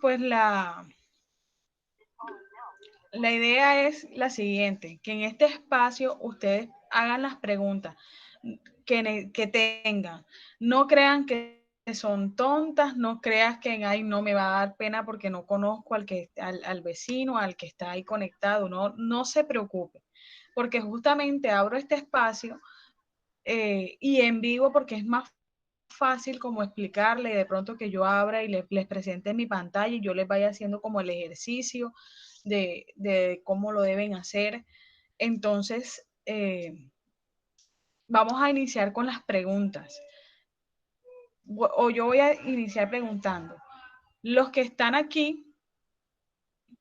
pues la idea es la siguiente, que en este espacio ustedes hagan las preguntas que tengan. No crean que son tontas, no creas que ay, no me va a dar pena porque no conozco al vecino, al que está ahí conectado. No se preocupe, porque justamente abro este espacio y en vivo porque es más fácil como explicarle de pronto que yo abra y les presente mi pantalla y yo les vaya haciendo como el ejercicio de cómo lo deben hacer. Entonces, vamos a iniciar con las preguntas. O yo voy a iniciar preguntando. Los que están aquí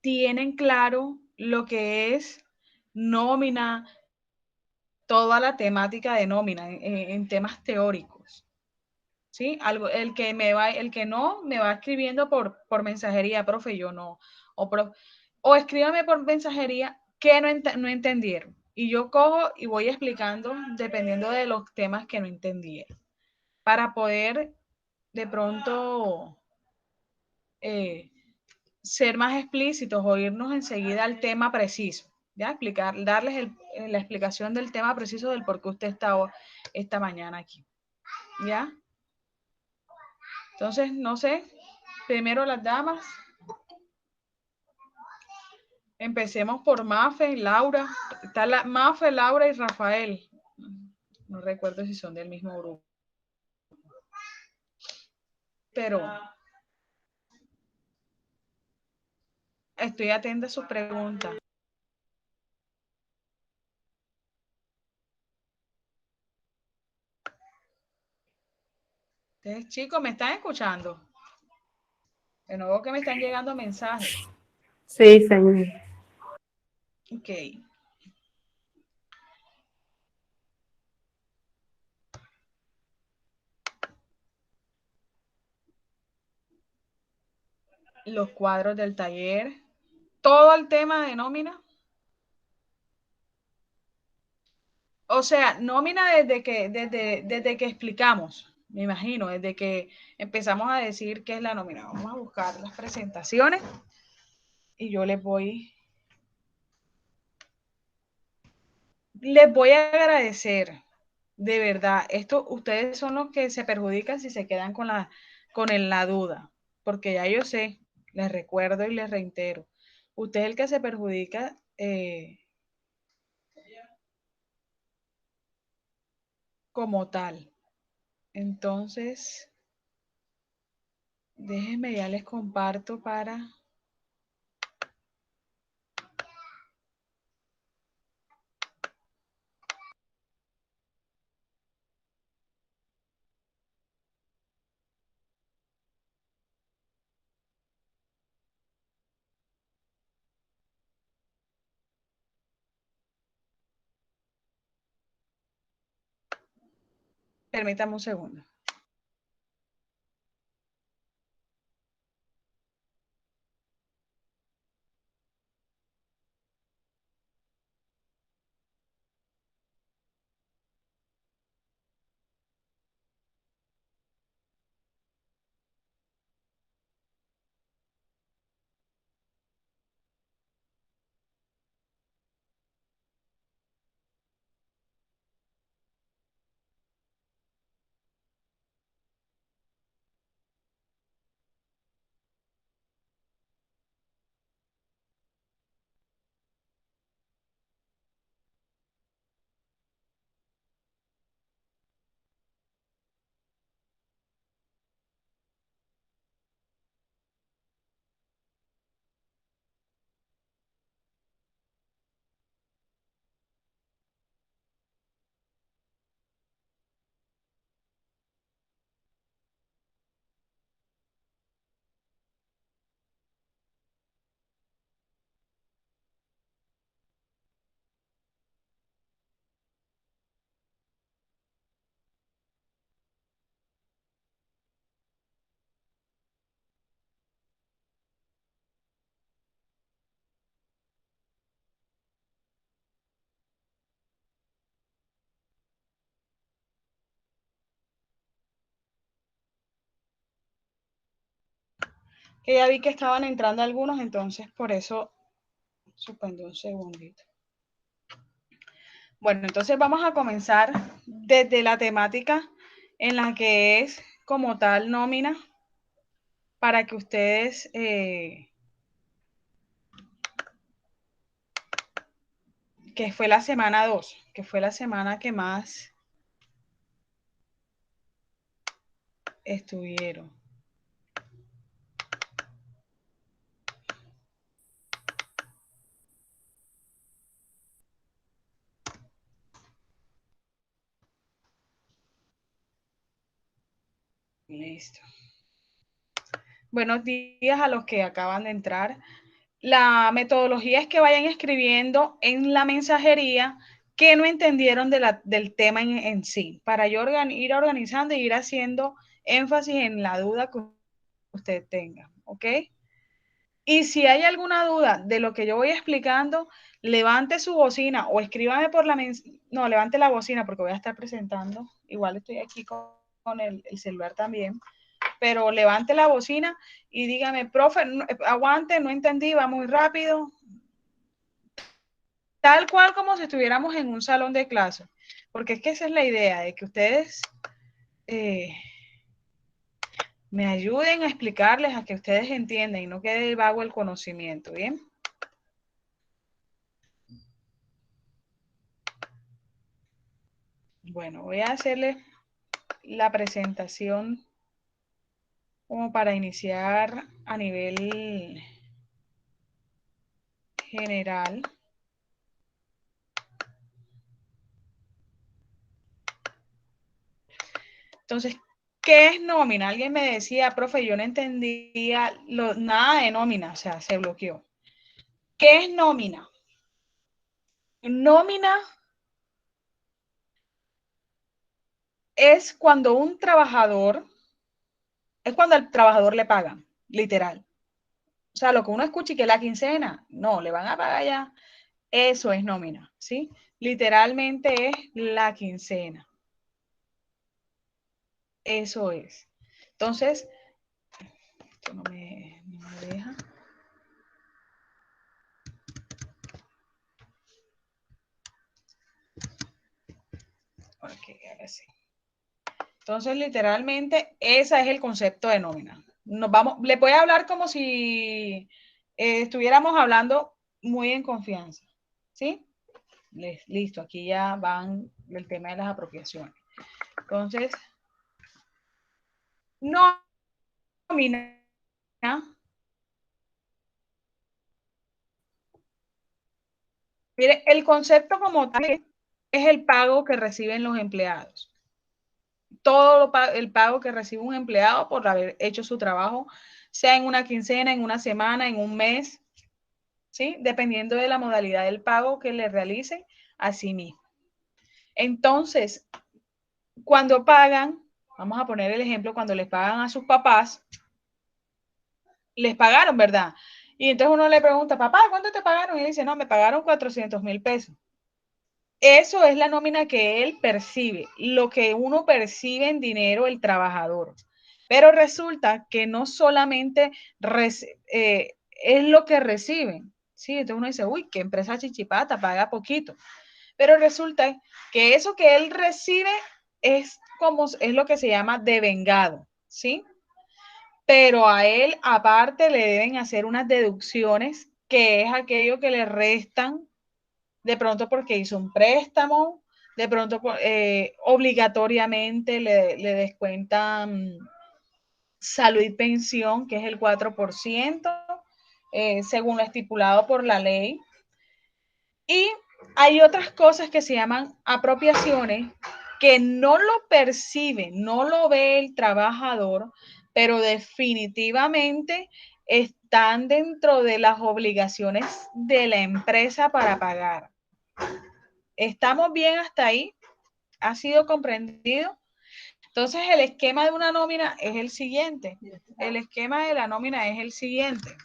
tienen claro lo que es nómina, toda la temática de nómina en temas teóricos. ¿Sí? El que no, me va escribiendo por mensajería, profe, yo no. O escríbame por mensajería que no entendieron. Y yo cojo y voy explicando dependiendo de los temas que no entendieron. Para poder de pronto eh, ser más explícitos o irnos enseguida al tema preciso. ¿Ya? Darles la explicación del tema preciso del por qué usted está esta mañana aquí. ¿Ya? Entonces, no sé, primero las damas. Empecemos por Mafe, Laura. Está Mafe, Laura y Rafael. No recuerdo si son del mismo grupo. Pero estoy atenta a sus preguntas. Entonces, chicos, ¿me están escuchando? De nuevo que me están llegando mensajes. Sí, señor. Ok. Los cuadros del taller. Todo el tema de nómina. O sea, nómina desde que explicamos, me imagino, desde que empezamos a decir qué es la nómina. Vamos a buscar las presentaciones y yo les voy a agradecer, de verdad. Esto, ustedes son los que se perjudican si se quedan con la duda, porque ya yo sé, les recuerdo y les reitero, usted es el que se perjudica como tal. Entonces, déjenme, ya les comparto para... Permítame un segundo. Que ya vi que estaban entrando algunos, entonces por eso suspendí un segundito. Bueno, entonces vamos a comenzar desde la temática en la que es como tal nómina para que ustedes que fue la semana 2, que fue la semana que más estuvieron. Listo. Buenos días a los que acaban de entrar. La metodología es que vayan escribiendo en la mensajería que no entendieron del tema en sí, para yo ir organizando y ir haciendo énfasis en la duda que usted tenga, ¿ok? Y si hay alguna duda de lo que yo voy explicando, levante su bocina o escríbame por no, levante la bocina porque voy a estar presentando. Igual estoy aquí con el celular también, pero levante la bocina y dígame, profe, aguante, no entendí, va muy rápido. Tal cual como si estuviéramos en un salón de clase, porque es que esa es la idea, de que ustedes me ayuden a explicarles, a que ustedes entiendan y no quede vago el conocimiento, ¿bien? Bueno, voy a hacerles la presentación como para iniciar a nivel general. Entonces, ¿qué es nómina? Alguien me decía, profe, yo no entendía nada de nómina, o sea, se bloqueó. ¿Qué es nómina? Nómina es cuando un trabajador, es cuando al trabajador le pagan, literal. O sea, lo que uno escucha y que es la quincena, no, le van a pagar ya. Eso es nómina, ¿sí? Literalmente es la quincena. Eso es. Entonces, esto no me deja. Ok, ahora sí. Entonces, literalmente, ese es el concepto de nómina. Le voy a hablar como si estuviéramos hablando muy en confianza, ¿sí? Listo, aquí ya van el tema de las apropiaciones. Entonces, nómina mire, el concepto como tal es el pago que reciben los empleados. Todo el pago que recibe un empleado por haber hecho su trabajo, sea en una quincena, en una semana, en un mes, ¿sí? Dependiendo de la modalidad del pago que le realicen a sí mismo. Entonces, cuando pagan, vamos a poner el ejemplo, cuando les pagan a sus papás, les pagaron, ¿verdad? Y entonces uno le pregunta, papá, ¿cuánto te pagaron? Y él dice, no, me pagaron 400,000 pesos. Eso es la nómina que él percibe, lo que uno percibe en dinero el trabajador. Pero resulta que no solamente es lo que reciben, ¿sí? Entonces uno dice, uy, qué empresa chichipata, paga poquito. Pero resulta que eso que él recibe es lo que se llama devengado, ¿sí? Pero a él aparte le deben hacer unas deducciones, que es aquello que le restan de pronto porque hizo un préstamo, de pronto obligatoriamente le descuentan salud y pensión, que es el 4%, según lo estipulado por la ley. Y hay otras cosas que se llaman apropiaciones que no lo percibe, no lo ve el trabajador, pero definitivamente están dentro de las obligaciones de la empresa para pagar. ¿Estamos bien hasta ahí? ¿Ha sido comprendido? Entonces, el esquema de una nómina es el siguiente. El esquema de la nómina es el siguiente.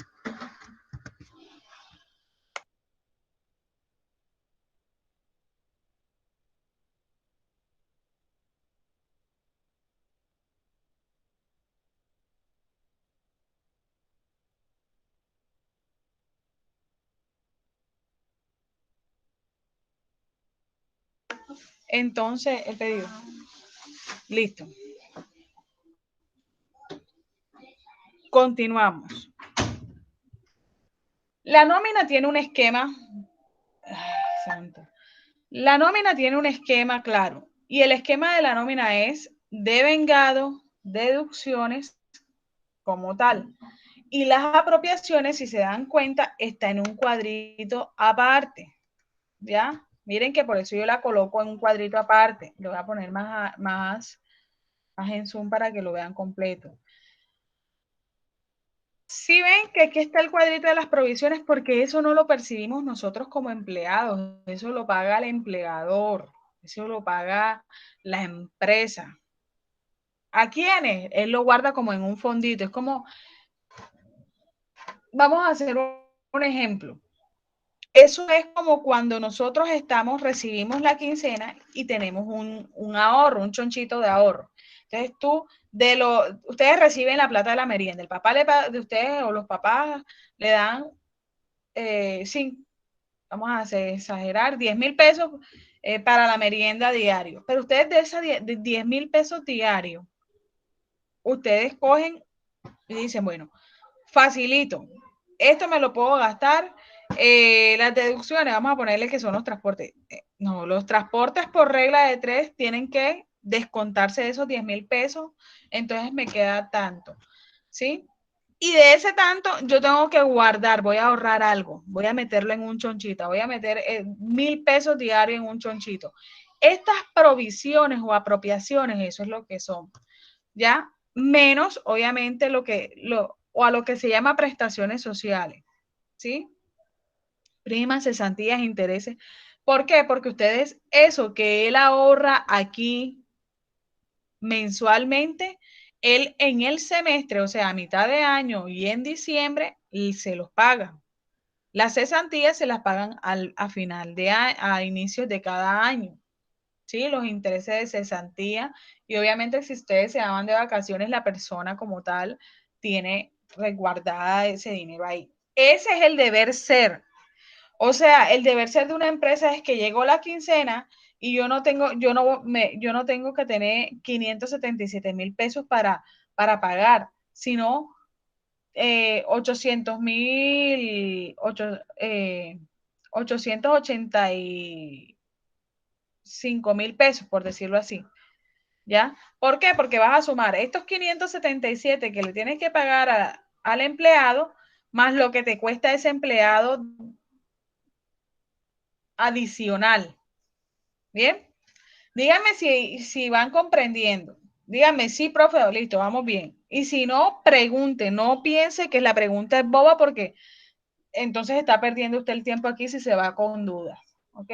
Entonces, el pedido. Listo. Continuamos. La nómina tiene un esquema. Ay, santo. La nómina tiene un esquema claro. Y el esquema de la nómina es devengado, deducciones como tal. Y las apropiaciones, si se dan cuenta, está en un cuadrito aparte. ¿Ya? Miren que por eso yo la coloco en un cuadrito aparte. Lo voy a poner más en zoom para que lo vean completo. Si ven que aquí está el cuadrito de las provisiones, porque eso no lo percibimos nosotros como empleados, eso lo paga el empleador, eso lo paga la empresa. ¿A quiénes? Él lo guarda como en un fondito, es como, vamos a hacer un ejemplo. Eso es como cuando nosotros recibimos la quincena y tenemos un ahorro, un chonchito de ahorro. Entonces ustedes reciben la plata de la merienda, el papá de ustedes o los papás le dan, sí, vamos a exagerar, 10,000 pesos para la merienda diario. Pero ustedes de esos 10,000 pesos diarios, ustedes cogen y dicen, bueno, facilito, esto me lo puedo gastar. Las deducciones, vamos a ponerle que son los transportes. No, los transportes por regla de 3 tienen que descontarse de esos 10,000 pesos, entonces me queda tanto, ¿sí? Y de ese tanto yo tengo que guardar, voy a ahorrar algo, voy a meterlo en un chonchito, voy a meter 1,000 pesos diarios en un chonchito. Estas provisiones o apropiaciones, eso es lo que son, ¿ya? Menos, obviamente, o a lo que se llama prestaciones sociales, ¿sí? Primas, cesantías, intereses. ¿Por qué? Porque ustedes, eso que él ahorra aquí mensualmente, él en el semestre, o sea, a mitad de año y en diciembre, y se los paga. Las cesantías se las pagan a final a inicios de cada año. ¿Sí? Los intereses de cesantía. Y obviamente si ustedes se van de vacaciones, la persona como tal tiene resguardada ese dinero ahí. Ese es el deber ser. O sea, el deber ser de una empresa es que llegó la quincena y yo no tengo que tener 577,000 pesos para pagar, sino 885,000 pesos, por decirlo así. ¿Ya? ¿Por qué? Porque vas a sumar estos 577 que le tienes que pagar al empleado, más lo que te cuesta ese empleado adicional. ¿Bien? Díganme si van comprendiendo. Díganme, sí, profe, listo, vamos bien. Y si no, pregunte, no piense que la pregunta es boba porque entonces está perdiendo usted el tiempo aquí si se va con dudas. ¿Ok?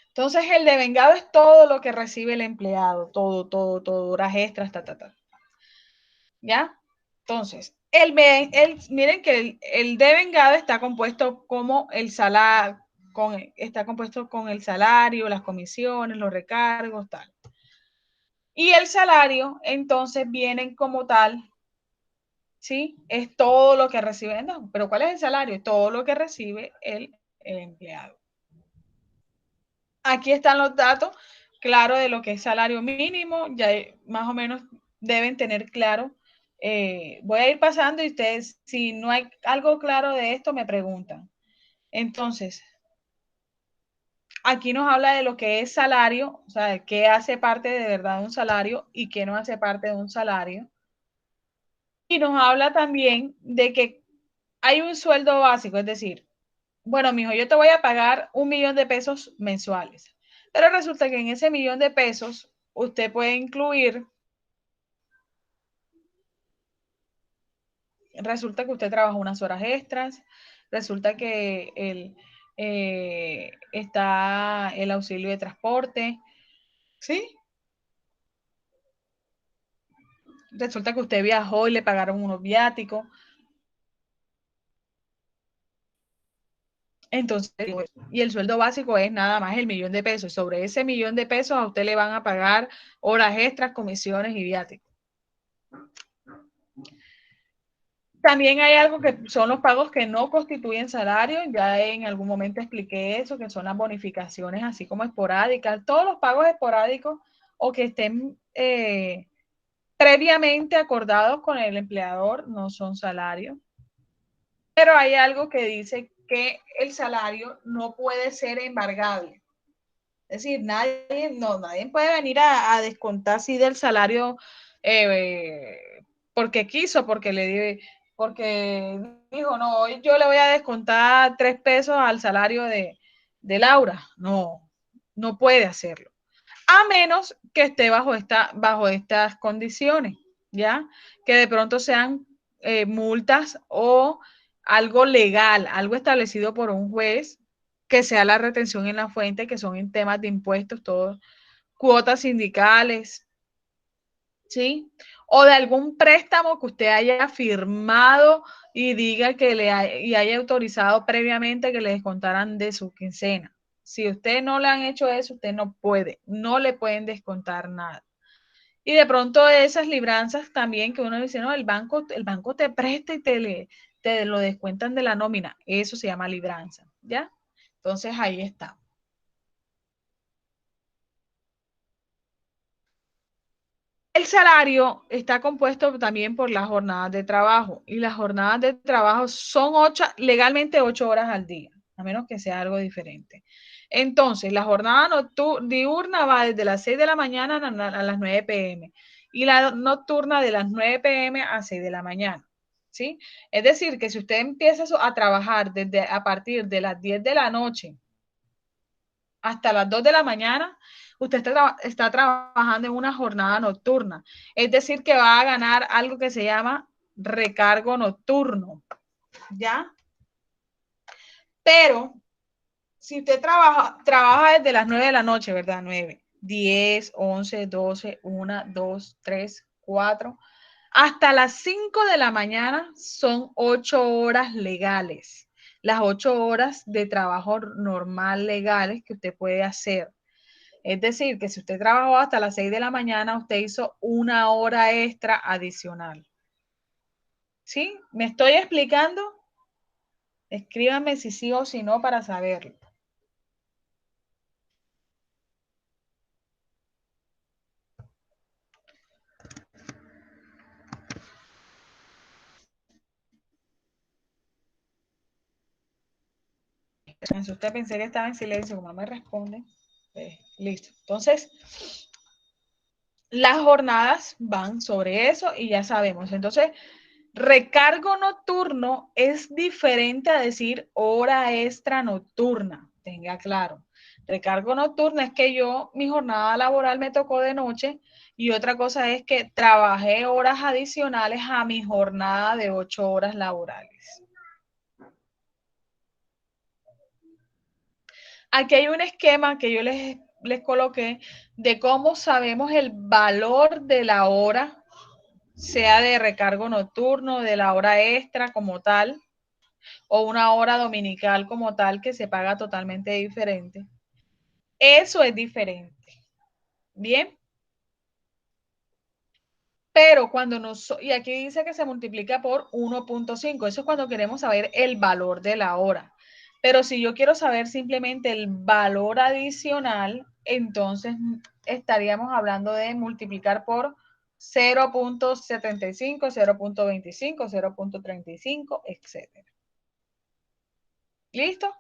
Entonces, el devengado es todo lo que recibe el empleado, todo, horas extras, ¿Ya? Entonces, miren que el devengado está compuesto como el salario, está compuesto con el salario, las comisiones, los recargos, tal. Y el salario, entonces, vienen como tal, ¿sí? Es todo lo que recibe, no, pero ¿cuál es el salario? Todo lo que recibe el empleado. Aquí están los datos, claro, de lo que es salario mínimo, ya más o menos deben tener claro. Voy a ir pasando y ustedes, si no hay algo claro de esto, me preguntan. Entonces, aquí nos habla de lo que es salario, o sea, qué hace parte de verdad de un salario y qué no hace parte de un salario. Y nos habla también de que hay un sueldo básico, es decir, bueno, mijo, yo te voy a pagar 1,000,000 de pesos mensuales, pero resulta que en ese 1,000,000 de pesos usted puede incluir, resulta que usted trabaja unas horas extras, resulta que está el auxilio de transporte, ¿sí? Resulta que usted viajó y le pagaron unos viáticos. Entonces, y el sueldo básico es nada más el 1,000,000 de pesos. Sobre ese 1,000,000 de pesos a usted le van a pagar horas extras, comisiones y viáticos. También hay algo que son los pagos que no constituyen salario. Ya en algún momento expliqué eso, que son las bonificaciones así como esporádicas. Todos los pagos esporádicos o que estén previamente acordados con el empleador no son salario. Pero hay algo que dice que el salario no puede ser embargable. Es decir, nadie puede venir a descontar así del salario porque quiso, porque dijo, no, hoy yo le voy a descontar 3 pesos al salario de Laura. No, no puede hacerlo. A menos que esté bajo estas condiciones, ¿ya? Que de pronto sean multas o algo legal, algo establecido por un juez, que sea la retención en la fuente, que son en temas de impuestos, todos, cuotas sindicales, ¿sí? O de algún préstamo que usted haya firmado y diga que y haya autorizado previamente que le descontaran de su quincena. Si usted no le han hecho eso, usted no le pueden descontar nada. Y de pronto esas libranzas también que uno dice, no, el banco te presta y te lo descuentan de la nómina. Eso se llama libranza, ¿ya? Entonces ahí está. El salario está compuesto también por las jornadas de trabajo y las jornadas de trabajo son legalmente 8 horas al día, a menos que sea algo diferente. Entonces, la jornada diurna va desde las 6 de la mañana a las 9 pm y la nocturna de las 9 pm a 6 de la mañana. ¿Sí? Es decir, que si usted empieza a trabajar a partir de las 10 de la noche hasta las 2 de la mañana, usted está trabajando en una jornada nocturna. Es decir, que va a ganar algo que se llama recargo nocturno. ¿Ya? Pero si usted trabaja desde las 9 de la noche, ¿verdad? 9, 10, 11, 12, 1, 2, 3, 4, hasta las 5 de la mañana son 8 horas legales. Las 8 horas de trabajo normal legales que usted puede hacer. Es decir, que si usted trabajó hasta las 6 de la mañana, usted hizo 1 hora extra adicional. ¿Sí? ¿Me estoy explicando? Escríbame si sí o si no para saberlo. Si usted pensé que estaba en silencio, como no me responde, listo. Entonces, las jornadas van sobre eso y ya sabemos. Entonces, recargo nocturno es diferente a decir hora extra nocturna, tenga claro. Recargo nocturno es que mi jornada laboral me tocó de noche y otra cosa es que trabajé horas adicionales a mi jornada de 8 horas laborales. Aquí hay un esquema que yo les coloqué de cómo sabemos el valor de la hora, sea de recargo nocturno, de la hora extra como tal, o una hora dominical como tal que se paga totalmente diferente. Eso es diferente. Bien. Pero y aquí dice que se multiplica por 1.5, eso es cuando queremos saber el valor de la hora. Pero si yo quiero saber simplemente el valor adicional, entonces estaríamos hablando de multiplicar por 0.75, 0.25, 0.35, etc. ¿Listo?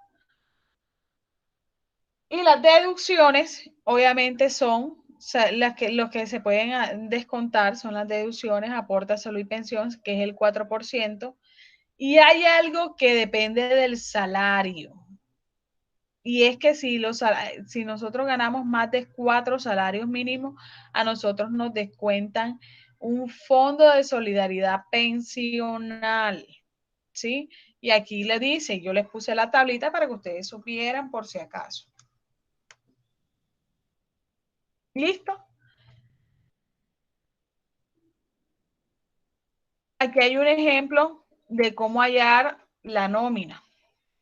Y las deducciones, obviamente, son los que se pueden descontar, son las deducciones, aporte, salud y pensión, que es el 4%. Y hay algo que depende del salario. Y es que si nosotros ganamos más de 4 salarios mínimos, a nosotros nos descuentan un fondo de solidaridad pensional. ¿Sí? Y aquí le dice, yo les puse la tablita para que ustedes supieran por si acaso. ¿Listo? Aquí hay un ejemplo de cómo hallar la nómina.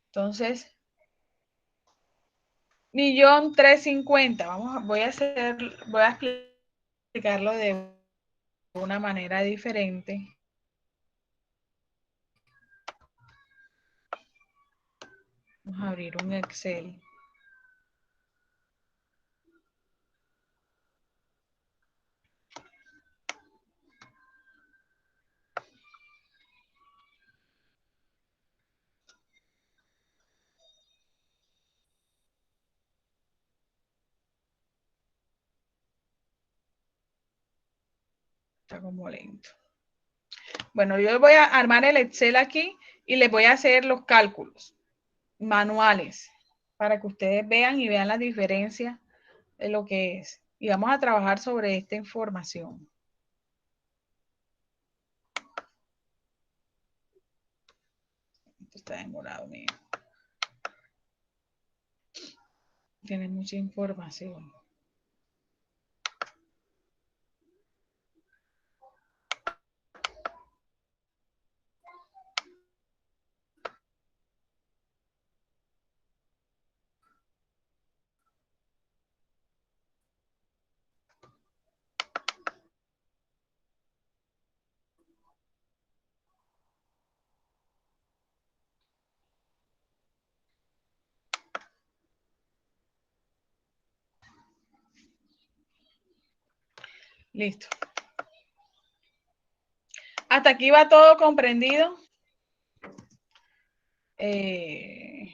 Entonces, 1.350.000. Voy a explicarlo de una manera diferente. Vamos a abrir un Excel. Está como lento. Bueno, yo voy a armar el Excel aquí y les voy a hacer los cálculos manuales para que ustedes vean y vean la diferencia de lo que es. Y vamos a trabajar sobre esta información. Esto está demorado, mío. Tiene mucha información. Listo. Hasta aquí va todo comprendido. ¿Quién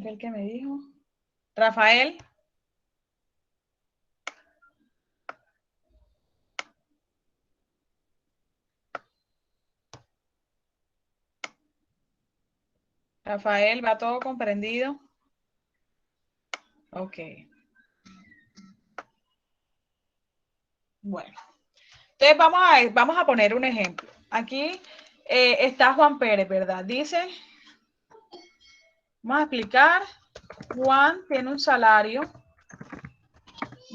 fue el que me dijo? Rafael. Rafael, ¿va todo comprendido? Ok. Bueno. Entonces vamos a poner un ejemplo. Aquí está Juan Pérez, ¿verdad? Dice, vamos a explicar, Juan tiene un salario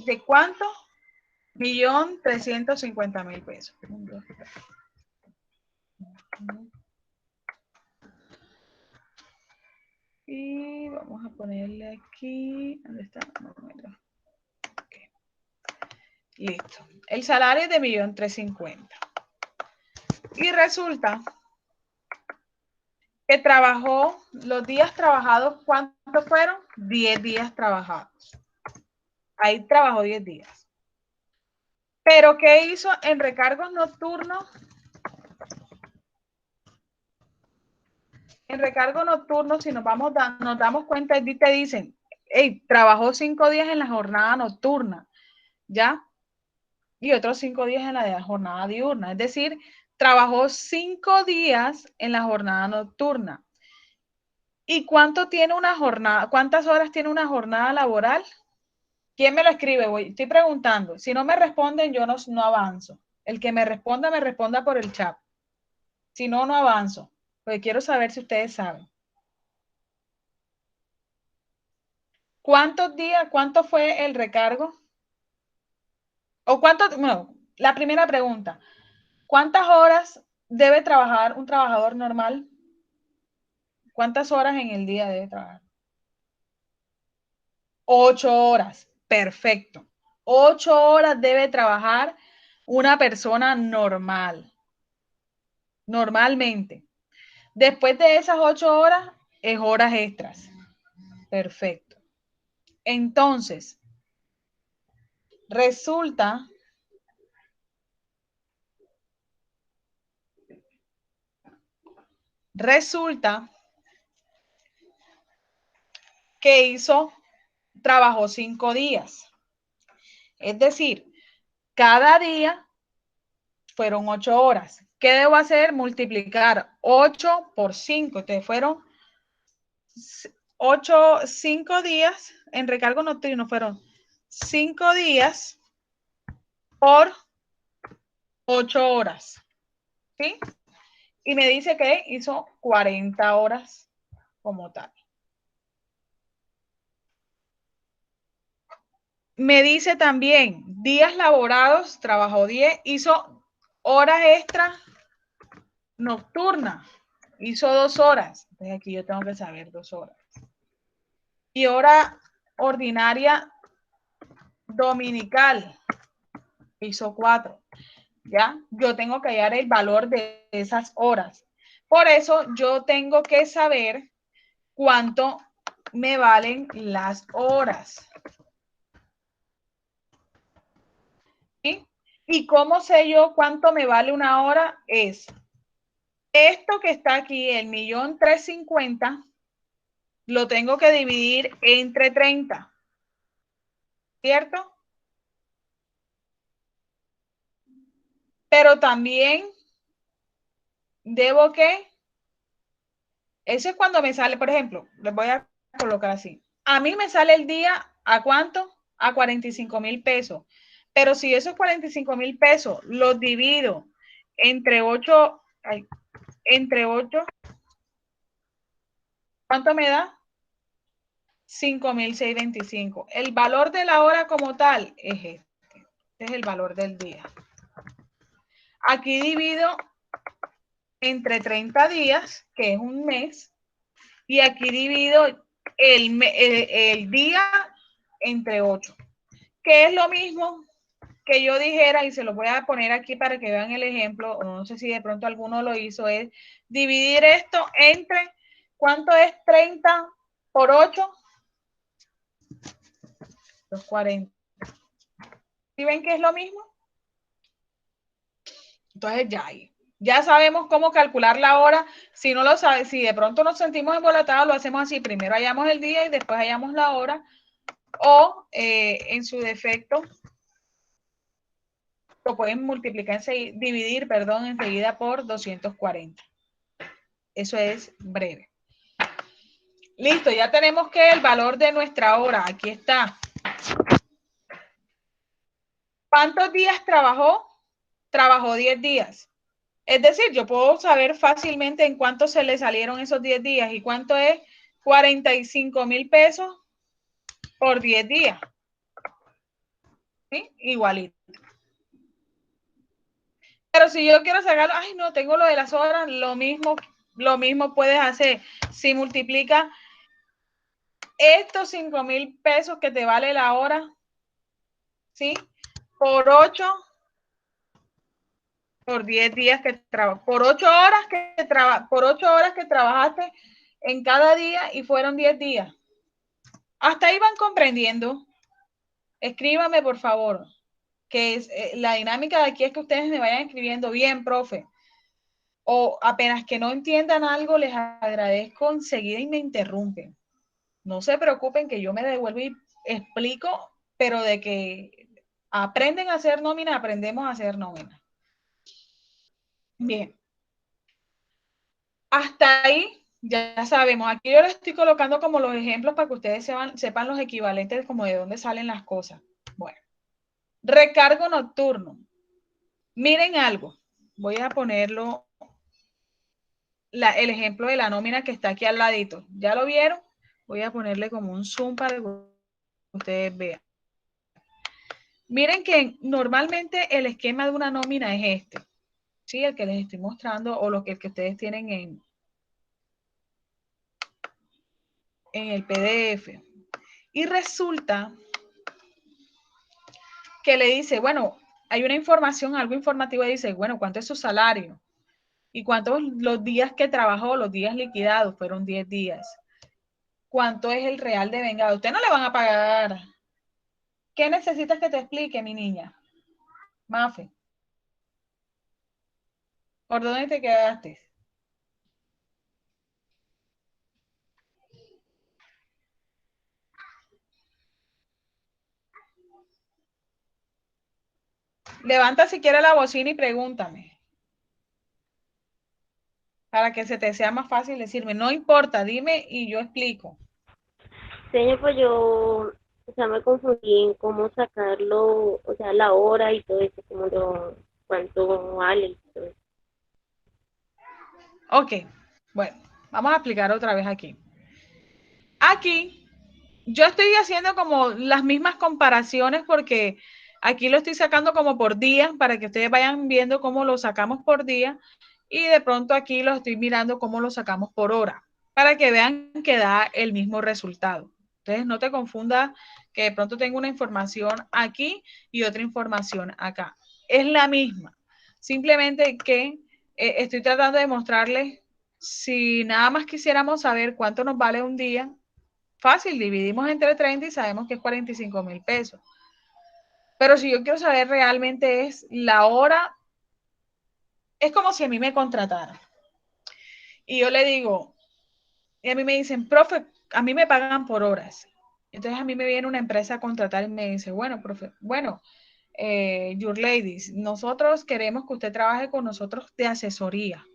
de ¿cuánto? 1.350.000 pesos. Y vamos a ponerle aquí, ¿dónde está? Okay. Listo. El salario es de 1.350.000. Y resulta que trabajó, los días trabajados, ¿cuántos fueron? 10 días trabajados. Ahí trabajó 10 días. Pero ¿qué hizo en recargos nocturnos? En recargo nocturno, si nos damos cuenta, te dicen, hey, trabajó 5 días en la jornada nocturna, ¿ya? Y otros 5 días en la jornada diurna. Es decir, trabajó 5 días en la jornada nocturna. ¿Y cuánto tiene una jornada? ¿Cuántas horas tiene una jornada laboral? ¿Quién me lo escribe? Estoy preguntando. Si no me responden, yo no avanzo. El que me responda por el chat. Si no, no avanzo. Porque quiero saber si ustedes saben. ¿Cuántos días, cuánto fue el recargo? O cuánto, bueno, la primera pregunta. ¿Cuántas horas debe trabajar un trabajador normal? ¿Cuántas horas en el día debe trabajar? 8 horas. Perfecto. 8 horas debe trabajar una persona normal. Normalmente. Después de esas 8 horas, es horas extras. Perfecto. Entonces, resulta que trabajó 5 días. Es decir, cada día fueron 8 horas. ¿Qué debo hacer? Multiplicar 8 por 5. Entonces fueron 5 días en recargo nocturno. Fueron 5 días por 8 horas. ¿Sí? Y me dice que hizo 40 horas como tal. Me dice también, días laborados, trabajó 10, hizo horas extras nocturnas, hizo 2 horas. Entonces aquí yo tengo que saber 2 horas. Y hora ordinaria dominical, hizo 4. ¿Ya? Yo tengo que hallar el valor de esas horas. Por eso yo tengo que saber cuánto me valen las horas. ¿Sí? ¿Y cómo sé yo cuánto me vale una hora? Es esto que está aquí, el 1.350.000, lo tengo que dividir entre 30, ¿cierto? Pero también debo que, eso es cuando me sale, por ejemplo, les voy a colocar así. A mí me sale el día, ¿a cuánto? A 45.000 pesos. Pero si esos 45.000 pesos los divido entre 8, entre 8, ¿cuánto me da? 5.625. El valor de la hora como tal es este. Este es el valor del día. Aquí divido entre 30 días, que es un mes, y aquí divido el día entre 8, que es lo mismo que yo dijera, y se lo voy a poner aquí para que vean el ejemplo, o no sé si de pronto alguno lo hizo, es dividir esto entre, ¿cuánto es 30 por 8? Los 40. ¿Sí ven que es lo mismo? Entonces ya sabemos cómo calcular la hora. Si no lo sabe, si de pronto nos sentimos embolatados, lo hacemos así. Primero hallamos el día y después hallamos la hora. O en su defecto, lo pueden multiplicar, dividir, perdón, enseguida por 240. Eso es breve. Listo, ya tenemos que el valor de nuestra hora. Aquí está. ¿Cuántos días trabajó? Trabajó 10 días. Es decir, yo puedo saber fácilmente en cuánto se le salieron esos 10 días y cuánto es 45.000 pesos por 10 días. ¿Sí? Igualito. Pero si yo quiero sacarlo, ay, no, tengo lo de las horas, lo mismo puedes hacer. Si multiplica estos 5.000 pesos que te vale la hora, ¿sí? Por 8, por 10 días que trabajas, por 8 horas por 8 horas que trabajaste en cada día y fueron 10 días. Hasta ahí van comprendiendo. Escríbame, por favor, que es, la dinámica de aquí es que ustedes me vayan escribiendo bien, profe. O apenas que no entiendan algo, les agradezco enseguida y me interrumpen. No se preocupen que yo me devuelvo y explico, pero de que aprenden a hacer nómina, aprendemos a hacer nómina. Bien. Hasta ahí ya sabemos. Aquí yo les estoy colocando como los ejemplos para que ustedes sepan los equivalentes como de dónde salen las cosas. Bueno. Recargo nocturno. Miren algo. Voy a ponerlo, el ejemplo de la nómina que está aquí al ladito. ¿Ya lo vieron? Voy a ponerle como un zoom para que ustedes vean. Miren que normalmente el esquema de una nómina es este. ¿Sí? El que les estoy mostrando o el que ustedes tienen en el PDF. Y resulta que le dice, bueno, hay una información, algo informativo, y dice, bueno, ¿cuánto es su salario? ¿Y cuántos los días que trabajó, los días liquidados? Fueron 10 días. ¿Cuánto es el real de vengado? Usted no le van a pagar. ¿Qué necesitas que te explique, mi niña? Mafe, ¿por dónde te quedaste? Levanta si quieres la bocina y pregúntame. Para que se te sea más fácil decirme. No importa, dime y yo explico. Señor, pues yo, o sea, me confundí en cómo sacarlo, o sea, la hora y todo eso, como lo, cuánto vale y todo eso. Ok, bueno, vamos a explicar otra vez aquí. Aquí yo estoy haciendo como las mismas comparaciones porque aquí lo estoy sacando como por día para que ustedes vayan viendo cómo lo sacamos por día y de pronto aquí lo estoy mirando cómo lo sacamos por hora para que vean que da el mismo resultado. Entonces no te confundas que de pronto tengo una información aquí y otra información acá. Es la misma. Simplemente que estoy tratando de mostrarles si nada más quisiéramos saber cuánto nos vale un día, fácil, dividimos entre 30 y sabemos que es 45,000 pesos. Pero si yo quiero saber realmente es la hora, es como si a mí me contrataran. Y yo le digo, y a mí me dicen, profe, a mí me pagan por horas. Entonces a mí me viene una empresa a contratar y me dice, bueno, profe, bueno, your ladies, nosotros queremos que usted trabaje con nosotros de asesoría.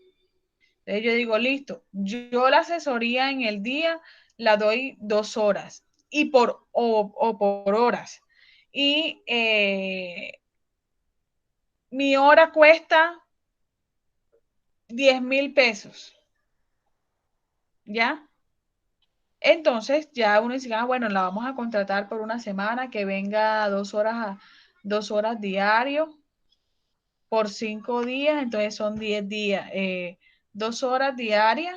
Entonces yo digo, listo, yo la asesoría en el día la doy 2 horas y o por horas. Y mi hora cuesta 10,000 pesos. ¿Ya? Entonces ya uno dice, bueno, la vamos a contratar por una semana, que venga 2 horas diario por 5 días, entonces son 10 días, 2 horas diarias.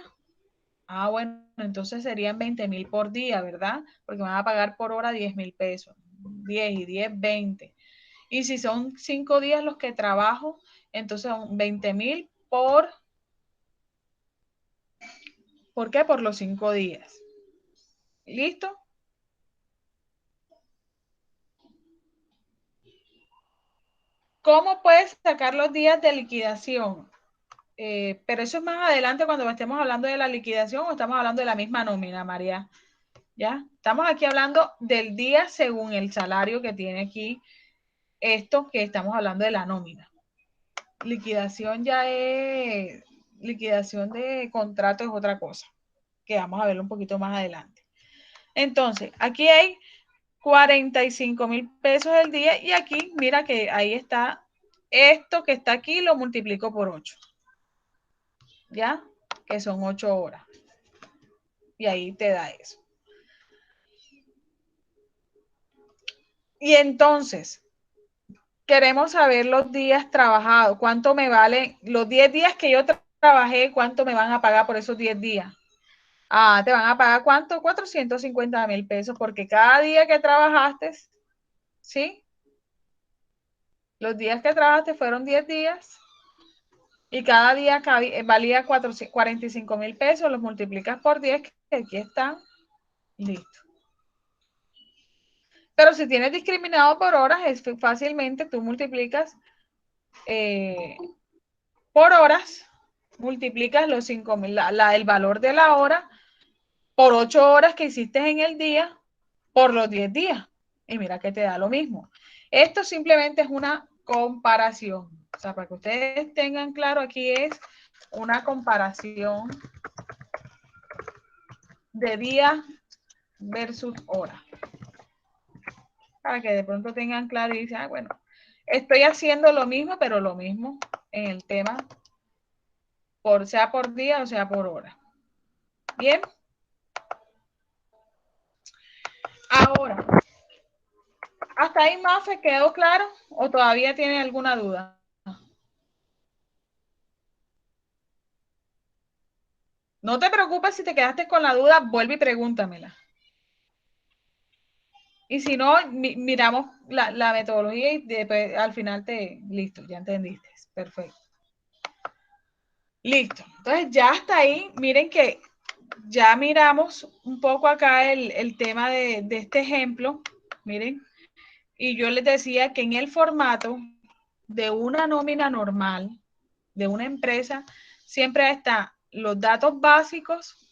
Bueno, entonces serían 20,000 por día, ¿verdad? Porque me van a pagar por hora 10,000 pesos. 10 y 10, 20. Y si son 5 días los que trabajo, entonces son 20,000 ¿por qué? Por los 5 días. ¿Listo? ¿Cómo puedes sacar los días de liquidación? Pero eso es más adelante cuando estemos hablando de la liquidación o estamos hablando de la misma nómina, María. ¿Ya? Estamos aquí hablando del día según el salario que tiene aquí esto que estamos hablando de la nómina. Liquidación ya es, liquidación de contrato es otra cosa, que vamos a verlo un poquito más adelante. Entonces, aquí hay 45,000 pesos el día y aquí, mira que ahí está, esto que está aquí lo multiplico por 8, ¿ya? Que son 8 horas. Y ahí te da eso. Y entonces, queremos saber los días trabajados, cuánto me valen, los 10 días que yo trabajé, cuánto me van a pagar por esos 10 días. Te van a pagar cuánto, 450,000 pesos, porque cada día que trabajaste, ¿sí? Los días que trabajaste fueron 10 días y cada día valía 45,000 pesos, los multiplicas por 10, que aquí están, listo. Pero si tienes discriminado por horas, es fácilmente tú multiplicas por horas, multiplicas los 5,000, el valor de la hora por 8 horas que hiciste en el día por los 10 días. Y mira que te da lo mismo. Esto simplemente es una comparación. O sea, para que ustedes tengan claro, aquí es una comparación de día versus hora. Para que de pronto tengan claro y dicen, bueno, estoy haciendo lo mismo, pero lo mismo en el tema, sea por día o sea por hora. Bien. Ahora, ¿hasta ahí más se quedó claro o todavía tiene alguna duda? No te preocupes si te quedaste con la duda, vuelve y pregúntamela. Y si no, miramos la metodología y después, al final listo, ya entendiste. Perfecto. Listo. Entonces ya hasta ahí, miren que ya miramos un poco acá el tema de este ejemplo. Miren, y yo les decía que en el formato de una nómina normal, de una empresa, siempre están los datos básicos,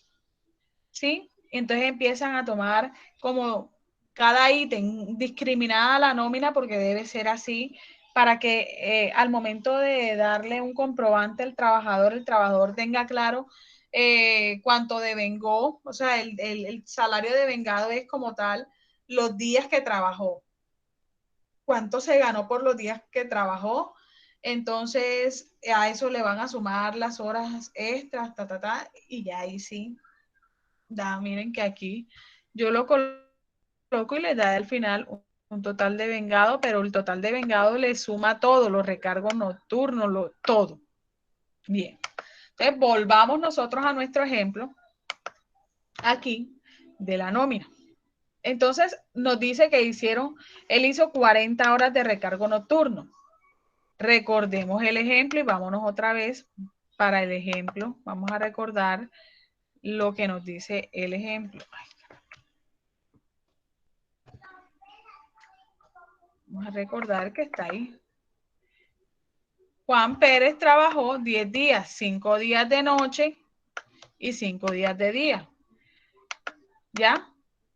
¿sí? Entonces empiezan a tomar como cada ítem discriminada la nómina porque debe ser así para que al momento de darle un comprobante al trabajador, el trabajador tenga claro cuánto devengó, o sea, el salario devengado es como tal los días que trabajó, cuánto se ganó por los días que trabajó. Entonces, a eso le van a sumar las horas extras, y ya ahí sí miren que aquí yo lo coloco y le da al final un total de vengado, pero el total de vengado le suma todo, los recargos nocturnos, todo. Bien. Entonces, volvamos nosotros a nuestro ejemplo aquí de la nómina. Entonces, nos dice que él hizo 40 horas de recargo nocturno. Recordemos el ejemplo y vámonos otra vez para el ejemplo. Vamos a recordar lo que nos dice el ejemplo. Vamos a recordar que está ahí. Juan Pérez trabajó 10 días, 5 días de noche y 5 días de día. ¿Ya?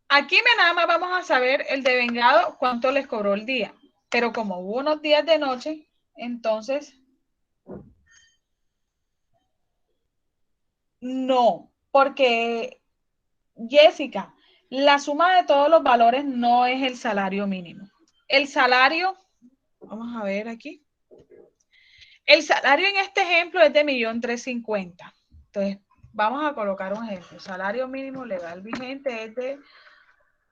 Aquí nada más vamos a saber el devengado cuánto les cobró el día. Pero como hubo unos días de noche, entonces no, porque Jessica, la suma de todos los valores no es el salario mínimo. El salario, vamos a ver aquí, el salario en este ejemplo es de 1.350.000. Entonces, vamos a colocar un ejemplo. Salario mínimo legal vigente es de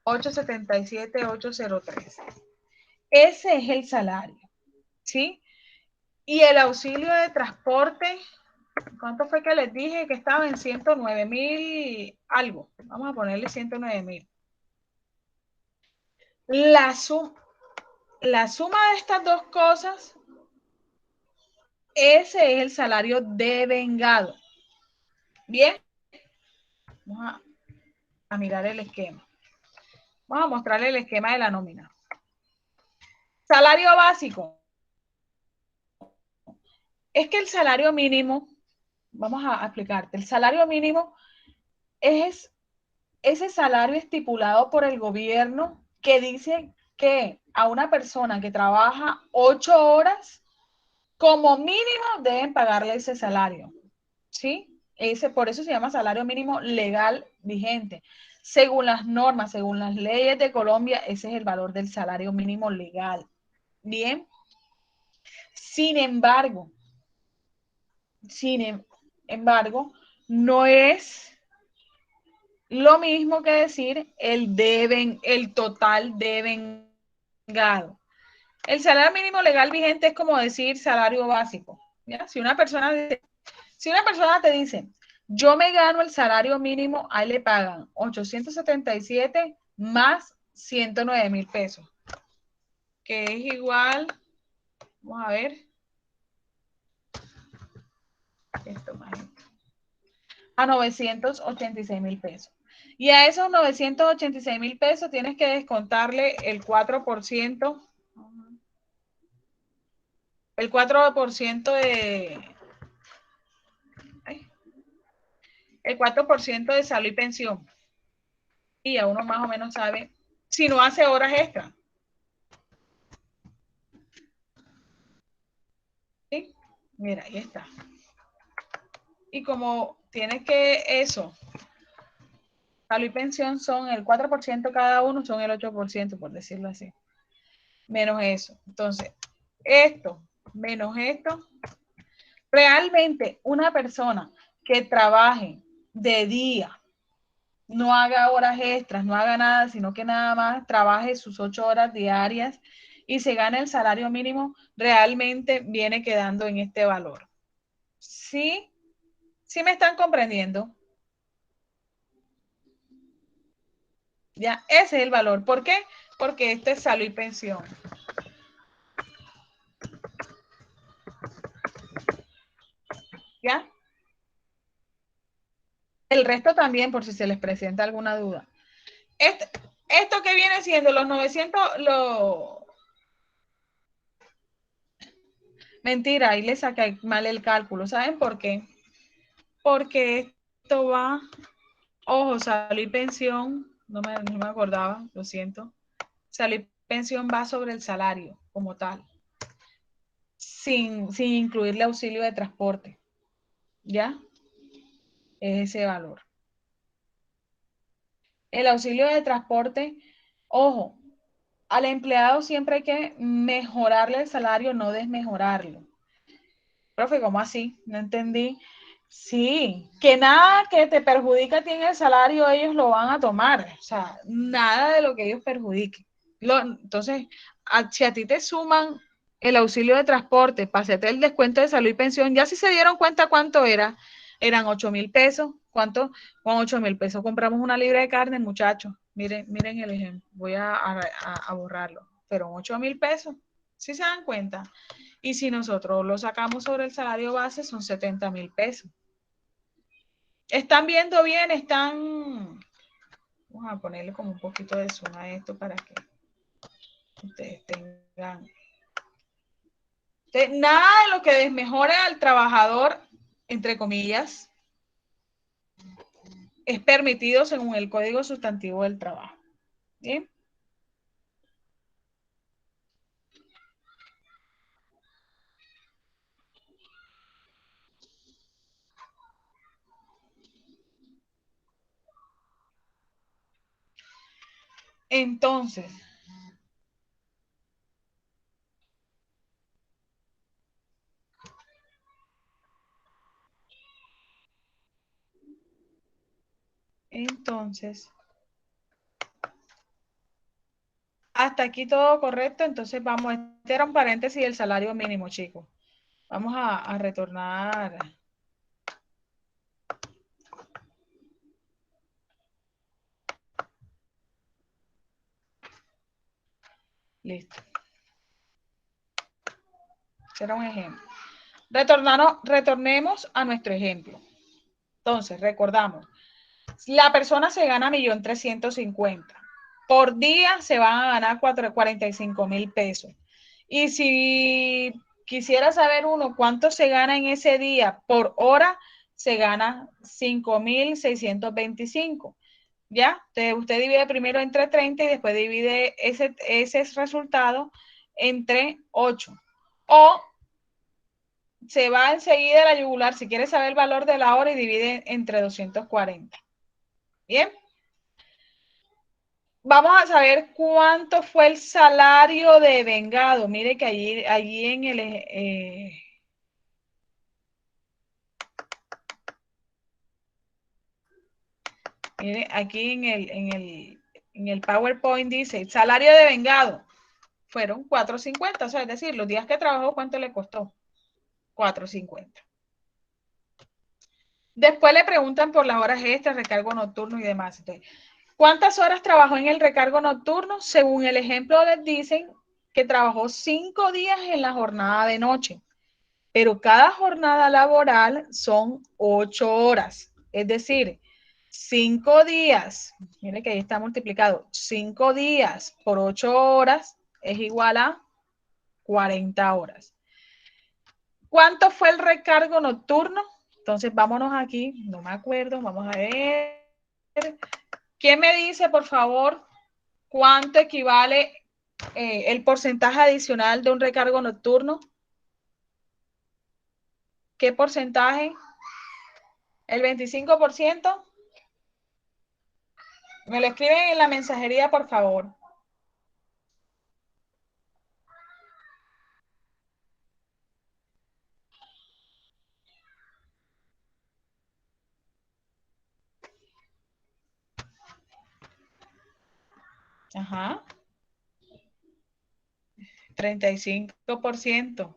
877,803. Ese es el salario, ¿sí? Y el auxilio de transporte, ¿cuánto fue que les dije? Que estaba en 109.000 algo. Vamos a ponerle 109.000. La suma de estas dos cosas, ese es el salario devengado. Bien, vamos a mirar el esquema. Vamos a mostrarle el esquema de la nómina. Salario básico. Es que el salario mínimo, vamos a explicarte, el salario mínimo es ese salario estipulado por el gobierno que dice que a una persona que trabaja 8 horas, como mínimo deben pagarle ese salario, ¿sí? Por eso se llama salario mínimo legal vigente. Según las normas, según las leyes de Colombia, ese es el valor del salario mínimo legal. Bien. Sin embargo, no es lo mismo que decir el total devengado. El salario mínimo legal vigente es como decir salario básico. ¿Ya? Si una persona te dice, yo me gano el salario mínimo, ahí le pagan 877 más 109.000 pesos, que es igual, vamos a ver, esto más a 986.000 pesos. Y a esos 986.000 pesos tienes que descontarle el 4%, el 4% de salud y pensión. Y ya uno más o menos sabe si no hace horas extra. ¿Sí? Mira, ahí está. Y como tienes que eso, salud y pensión son el 4% cada uno, son el 8%, por decirlo así. Menos eso. Entonces, esto menos esto. Realmente una persona que trabaje de día, no haga horas extras, no haga nada, sino que nada más trabaje sus 8 horas diarias y se gane el salario mínimo, realmente viene quedando en este valor. ¿Sí? ¿Sí me están comprendiendo? Ya, ese es el valor. ¿Por qué? Porque este es salud y pensión. ¿Ya? El resto también, por si se les presenta alguna duda. Esto que viene siendo los 900, mentira, ahí le saqué mal el cálculo. ¿Saben por qué? Porque esto va, ojo, salud y pensión, no me acordaba, lo siento. Salud y pensión va sobre el salario como tal, sin incluirle auxilio de transporte. ¿Ya? Es ese valor. El auxilio de transporte, ojo, al empleado siempre hay que mejorarle el salario, no desmejorarlo. Profe, ¿cómo así? No entendí. Sí, que nada que te perjudica a ti en el salario, ellos lo van a tomar. O sea, nada de lo que ellos perjudiquen. Entonces, si a ti te suman el auxilio de transporte, pasete el descuento de salud y pensión, ya si se dieron cuenta cuánto era, eran 8.000 pesos. ¿Cuánto? Con 8.000 pesos compramos una libra de carne, muchachos. Miren el ejemplo. Voy a borrarlo. Pero 8.000 pesos, ¿sí se dan cuenta? Y si nosotros lo sacamos sobre el salario base, son 70.000 pesos. ¿Están viendo bien? Vamos a ponerle como un poquito de zoom a esto para que ustedes tengan. Entonces, nada de lo que desmejore al trabajador, entre comillas, es permitido según el Código Sustantivo del Trabajo. ¿Bien? Entonces, hasta aquí todo correcto. Entonces vamos, este era un paréntesis del salario mínimo, chicos. Vamos a retornar. Listo. Será un ejemplo. Retornemos a nuestro ejemplo. Entonces, recordamos, la persona se gana 1.350.000. Por día se van a ganar 45.000 pesos. Y si quisiera saber uno cuánto se gana en ese día por hora, se gana 5.625. ¿Ya? Entonces usted divide primero entre 30 y después divide ese resultado entre 8. O se va enseguida a la yugular si quiere saber el valor de la hora y divide entre 240. Bien. Vamos a saber cuánto fue el salario de vengado. Mire que allí en el... mire, aquí en el PowerPoint dice, salario de vengado fueron 4.50, o sea, es decir, los días que trabajó, ¿cuánto le costó? 4.50. Después le preguntan por las horas extras, recargo nocturno y demás. Entonces, ¿cuántas horas trabajó en el recargo nocturno? Según el ejemplo les dicen que trabajó 5 días en la jornada de noche, pero cada jornada laboral son 8 horas. Es decir, 5 días, mire que ahí está multiplicado, 5 días por 8 horas es igual a 40 horas. ¿Cuánto fue el recargo nocturno? Entonces, vámonos aquí, no me acuerdo, vamos a ver. ¿Quién me dice, por favor, cuánto equivale el porcentaje adicional de un recargo nocturno? ¿Qué porcentaje? ¿El 25%? Me lo escriben en la mensajería, por favor. Ajá. 35%.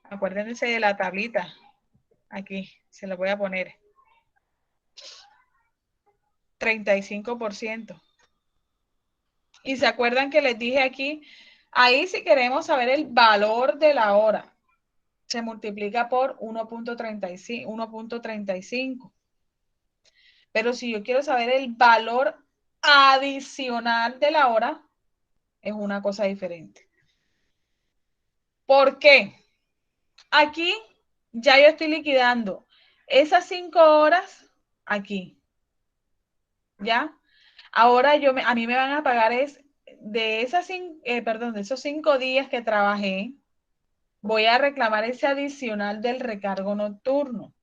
Acuérdense de la tablita. Aquí, se lo voy a poner. 35%. Y se acuerdan que les dije aquí, ahí si queremos saber el valor de la hora, se multiplica por 1.35. Pero si yo quiero saber el valor adicional de la hora, es una cosa diferente. ¿Por qué? Aquí ya yo estoy liquidando esas 5 horas aquí. ¿Ya? Ahora a mí me van a pagar de esos 5 días que trabajé, voy a reclamar ese adicional del recargo nocturno.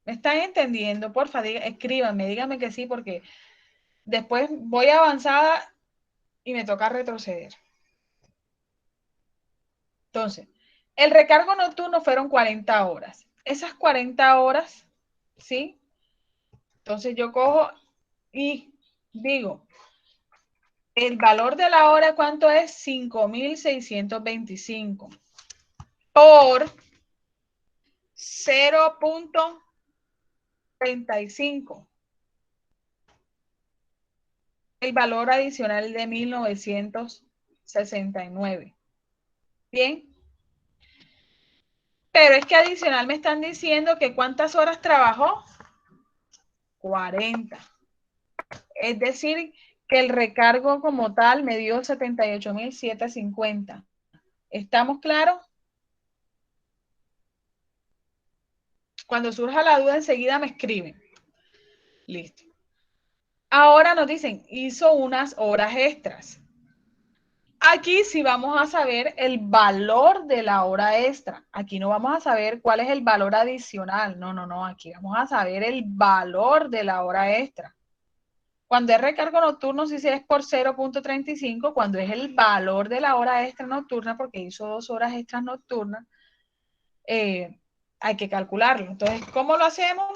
¿Me están entendiendo? Porfa, escríbanme, díganme que sí, porque después voy avanzada y me toca retroceder. Entonces, el recargo nocturno fueron 40 horas. Esas 40 horas, ¿sí? Entonces yo cojo y digo, el valor de la hora, ¿cuánto es? 5.625 por 0.35. El valor adicional de 1.969. Bien. Pero es que adicional me están diciendo que ¿cuántas horas trabajó? 40. Es decir, que el recargo como tal me dio 78.750. ¿Estamos claros? Cuando surja la duda, enseguida me escriben. Listo. Ahora nos dicen, hizo unas horas extras. Aquí sí vamos a saber el valor de la hora extra. Aquí no vamos a saber cuál es el valor adicional. No, no, no. Aquí vamos a saber el valor de la hora extra. Cuando es recargo nocturno, sí es por 0.35. Cuando es el valor de la hora extra nocturna, porque hizo 2 horas extras nocturnas, hay que calcularlo. Entonces, ¿cómo lo hacemos?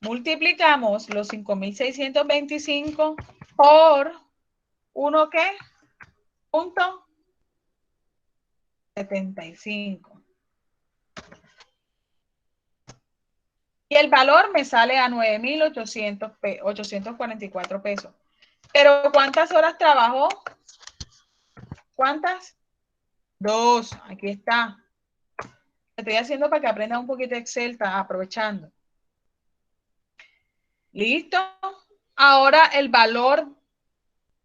Multiplicamos los 5.625 por 1, ¿qué? Punto 75. Y el valor me sale a 9.844 pesos. Pero ¿cuántas horas trabajó? ¿Cuántas? 2. Aquí está. Estoy haciendo para que aprenda un poquito Excel, está aprovechando. ¿Listo? Ahora el valor,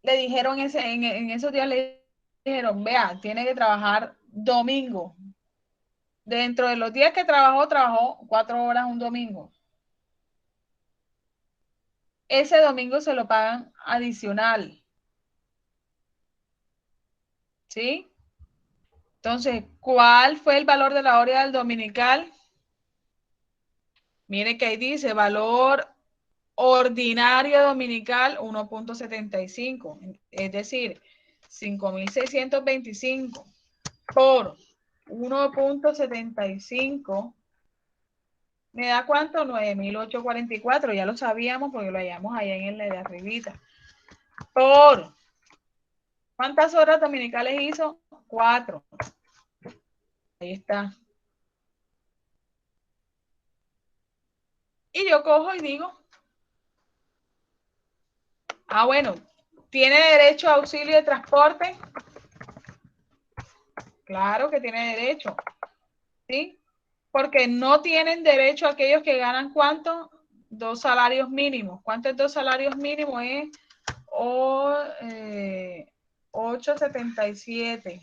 le dijeron en esos días, le dijeron, vea, tiene que trabajar domingo. Dentro de los días que trabajó 4 horas un domingo. Ese domingo se lo pagan adicional. ¿Sí? Entonces, ¿cuál fue el valor de la hora del dominical? Mire que ahí dice valor ordinario dominical 1.75. Es decir, 5.625 por 1.75 me da ¿cuánto? 9.844. Ya lo sabíamos porque lo hallamos ahí en el de arribita. Por ¿cuántas horas dominicales hizo? 4. Ahí está. Y yo cojo y digo, bueno, ¿tiene derecho a auxilio de transporte? Claro que tiene derecho, ¿sí? Porque no tienen derecho aquellos que ganan ¿cuánto? 2 salarios mínimos. ¿Cuánto es 2 salarios mínimos? Es 877.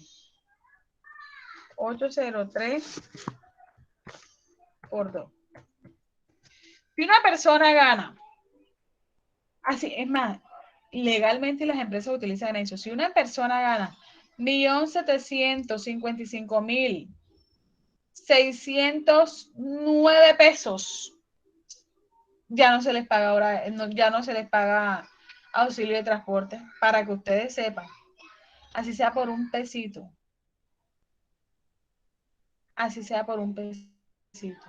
803 por 2. Si una persona gana, así es más, legalmente las empresas utilizan eso. Si una persona gana 1.755.609 pesos, ya no se les paga ahora, ya no se les paga auxilio de transporte, para que ustedes sepan. Así sea por un pesito. Así sea por un pesito.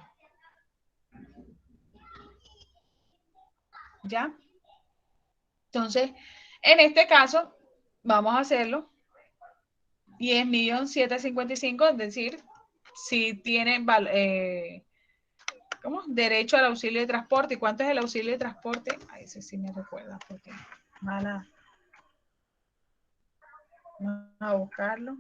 ¿Ya? Entonces, en este caso, vamos a hacerlo. 10.755.000, es decir, si tienen ¿cómo? Derecho al auxilio de transporte. ¿Y cuánto es el auxilio de transporte? A ese sí me recuerda, porque van a buscarlo.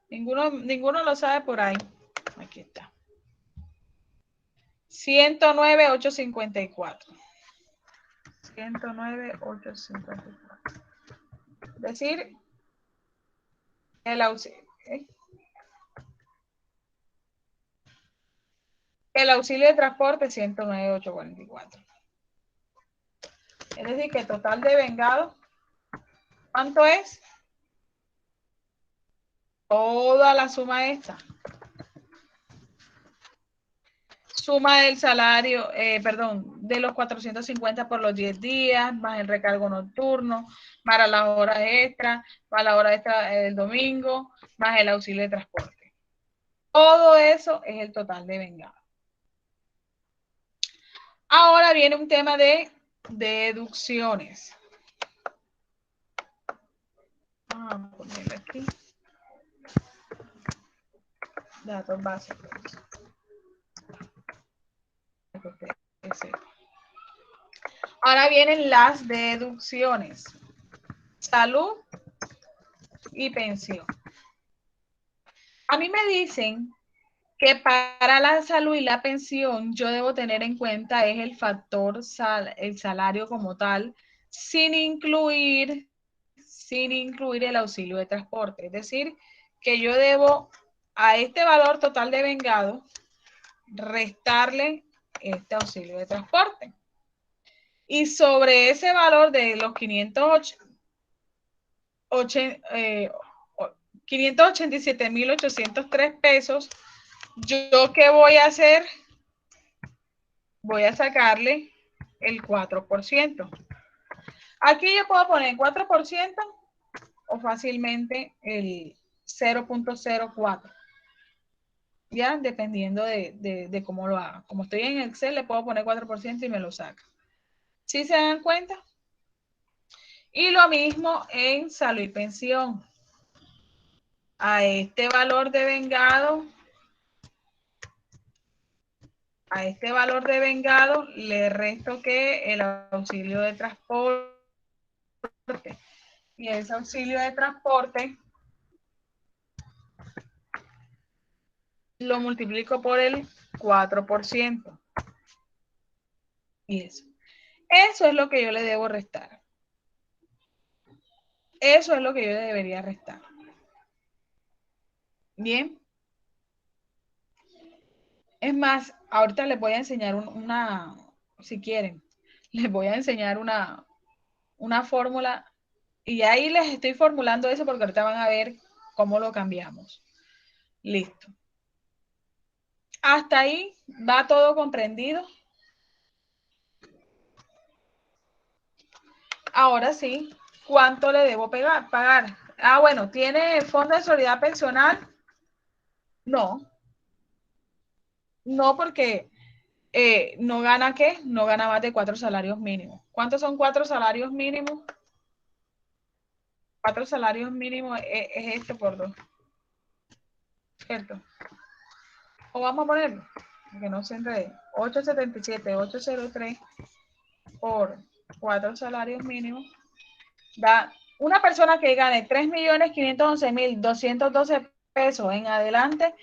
Ninguno lo sabe por ahí. Aquí está. 109.854. 109.854. Es decir, el auxilio. El auxilio de transporte 109.844. Es decir, que el total de vengado, ¿cuánto es? Toda la suma esta. Suma del salario, de los 450 por los 10 días, más el recargo nocturno, más las horas extras, más la hora extra del domingo, más el auxilio de transporte. Todo eso es el total de vengado. Ahora viene un tema de deducciones. Vamos a ponerle aquí. Datos básicos. Ahora vienen las deducciones. Salud y pensión. A mí me dicen que para la salud y la pensión yo debo tener en cuenta es el factor el salario como tal, sin incluir el auxilio de transporte. Es decir, que yo debo a este valor total de vengado restarle este auxilio de transporte. Y sobre ese valor de los 587.803 pesos, ¿yo qué voy a hacer? Voy a sacarle el 4%. Aquí yo puedo poner 4% o fácilmente el 0.04. Ya, dependiendo de cómo lo haga. Como estoy en Excel, le puedo poner 4% y me lo saca. ¿Sí se dan cuenta? Y lo mismo en salud y pensión. A este valor de vengado, le resto que el auxilio de transporte. Y ese auxilio de transporte lo multiplico por el 4%. Y eso es lo que yo le debo restar. Eso es lo que yo debería restar. Bien. Es más, ahorita les voy a enseñar si quieren, les voy a enseñar una fórmula y ahí les estoy formulando eso porque ahorita van a ver cómo lo cambiamos. Listo. Hasta ahí va todo comprendido. Ahora sí, ¿cuánto le debo pagar? Ah, bueno, ¿tiene fondo de solidaridad pensional? No, no porque no gana ¿qué? No gana más de 4 salarios mínimos. ¿Cuántos son 4 salarios mínimos? 4 salarios mínimos es este por 2, ¿cierto? O vamos a ponerlo, que no se enrede. 803 por 4 salarios mínimos da una persona que gane 3.511.212 pesos en adelante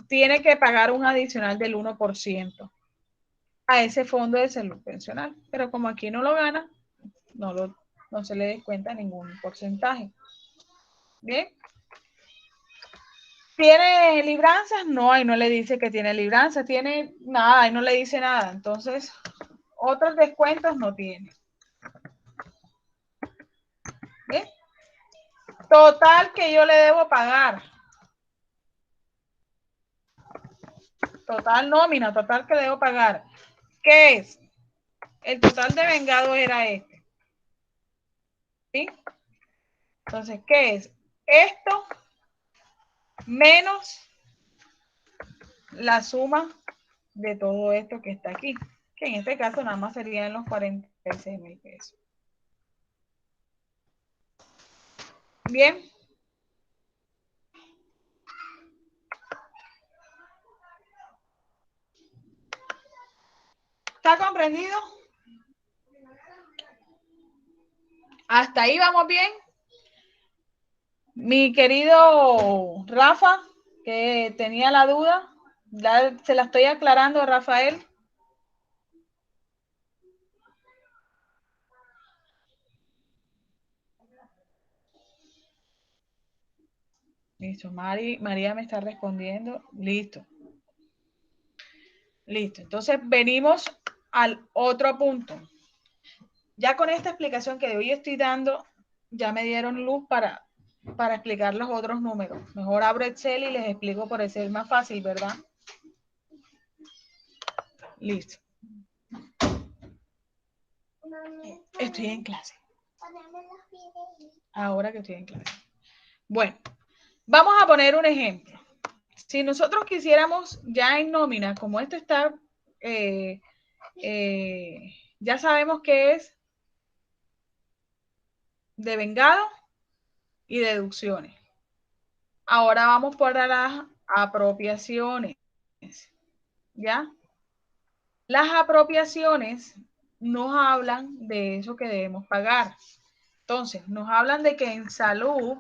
tiene que pagar un adicional del 1% a ese fondo de salud pensional. Pero como aquí no lo gana, no se le descuenta ningún porcentaje. Bien. ¿Tiene libranzas? No, ahí no le dice que tiene libranzas. ¿Tiene nada? Ahí no le dice nada. Entonces, otros descuentos no tiene. ¿Bien? Total que yo le debo pagar. Total nómina, total que le debo pagar. ¿Qué es? El total de vengado era este. ¿Sí? Entonces, ¿qué es? Esto menos la suma de todo esto que está aquí. Que en este caso nada más serían los 46.000 pesos. Bien. ¿Está comprendido? ¿Hasta ahí vamos bien? Mi querido Rafa, que tenía la duda, ya se la estoy aclarando a Rafael. Listo, María me está respondiendo. Listo. Listo. Entonces venimos al otro punto. Ya con esta explicación que hoy estoy dando, ya me dieron luz para explicar los otros números. Mejor abro Excel y les explico por Excel más fácil, ¿verdad? Listo. Estoy en clase. Ahora que estoy en clase. Bueno, vamos a poner un ejemplo. Si nosotros quisiéramos ya en nómina, como esto está, ya sabemos que es de vengado y deducciones. Ahora vamos por las apropiaciones. ¿Ya? Las apropiaciones nos hablan de eso que debemos pagar. Entonces, nos hablan de que en salud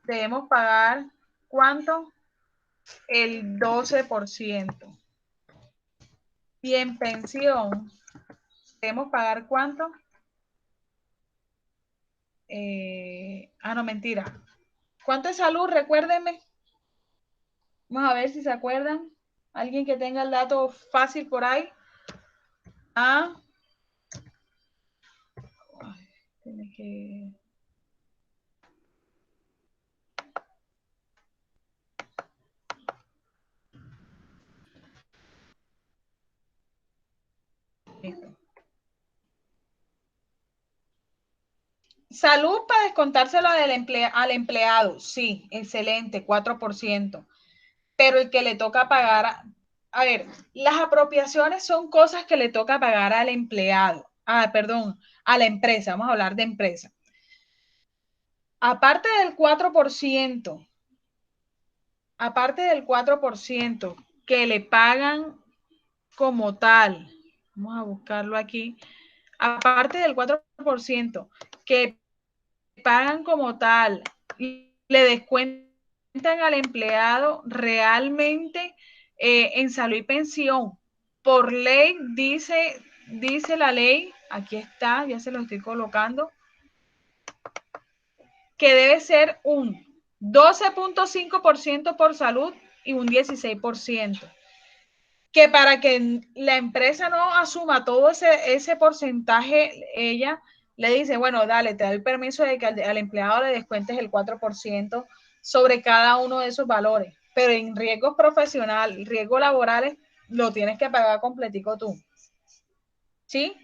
debemos pagar ¿cuánto? el 12%. Y en pensión, ¿debemos pagar cuánto? No, mentira. ¿Cuánto es salud? Recuérdenme. Vamos a ver si se acuerdan. Alguien que tenga el dato fácil por ahí. Ah. Ay, tiene que... Listo. Salud para descontárselo al empleado. Sí, excelente, 4%. Pero el que le toca pagar, a ver, las apropiaciones son cosas que le toca pagar al empleado. Perdón, a la empresa. Vamos a hablar de empresa. Aparte del 4%, que le pagan como tal, vamos a buscarlo aquí, aparte del 4% que pagan como tal, le descuentan al empleado realmente en salud y pensión. Por ley, dice la ley, aquí está, ya se lo estoy colocando, que debe ser un 12.5% por salud y un 16%. Que para que la empresa no asuma todo ese porcentaje, ella le dice, bueno, dale, te doy permiso de que al empleado le descuentes el 4% sobre cada uno de esos valores, pero en riesgos profesionales, riesgos laborales, lo tienes que pagar completico tú. ¿Sí?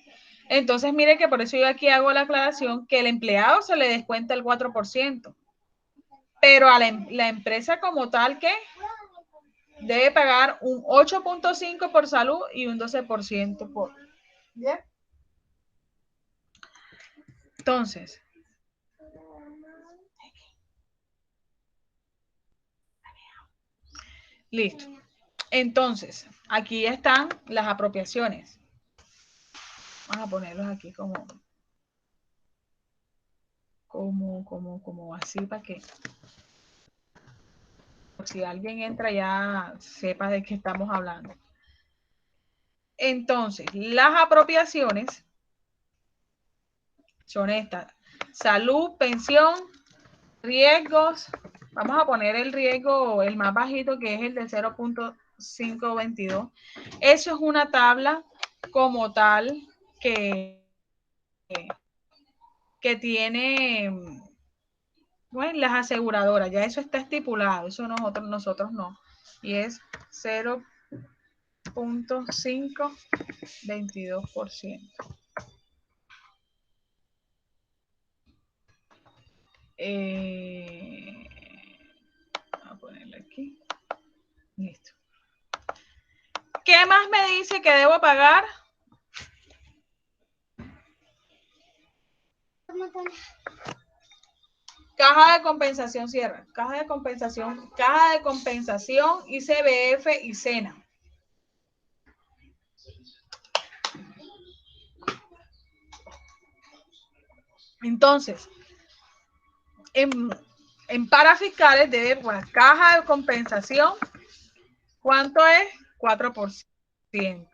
Entonces, mire que por eso yo aquí hago la aclaración que el empleado se le descuenta el 4%, pero a la empresa como tal que debe pagar un 8.5% por salud y un 12% por... ¿Bien? Entonces, listo. Entonces, aquí están las apropiaciones. Vamos a ponerlos aquí como así para que si alguien entra ya sepa de qué estamos hablando. Entonces, las apropiaciones son estas: salud, pensión, riesgos. Vamos a poner el riesgo, el más bajito, que es el de 0.522. Eso es una tabla como tal que tiene, bueno, las aseguradoras. Ya eso está estipulado, eso nosotros no. Y es 0.522%. Voy a ponerlo aquí. Listo. ¿Qué más me dice que debo pagar? Caja de compensación, cierra. Caja de compensación ICBF y SENA. Entonces, en parafiscales debe poner caja de compensación. ¿Cuánto es? 4%.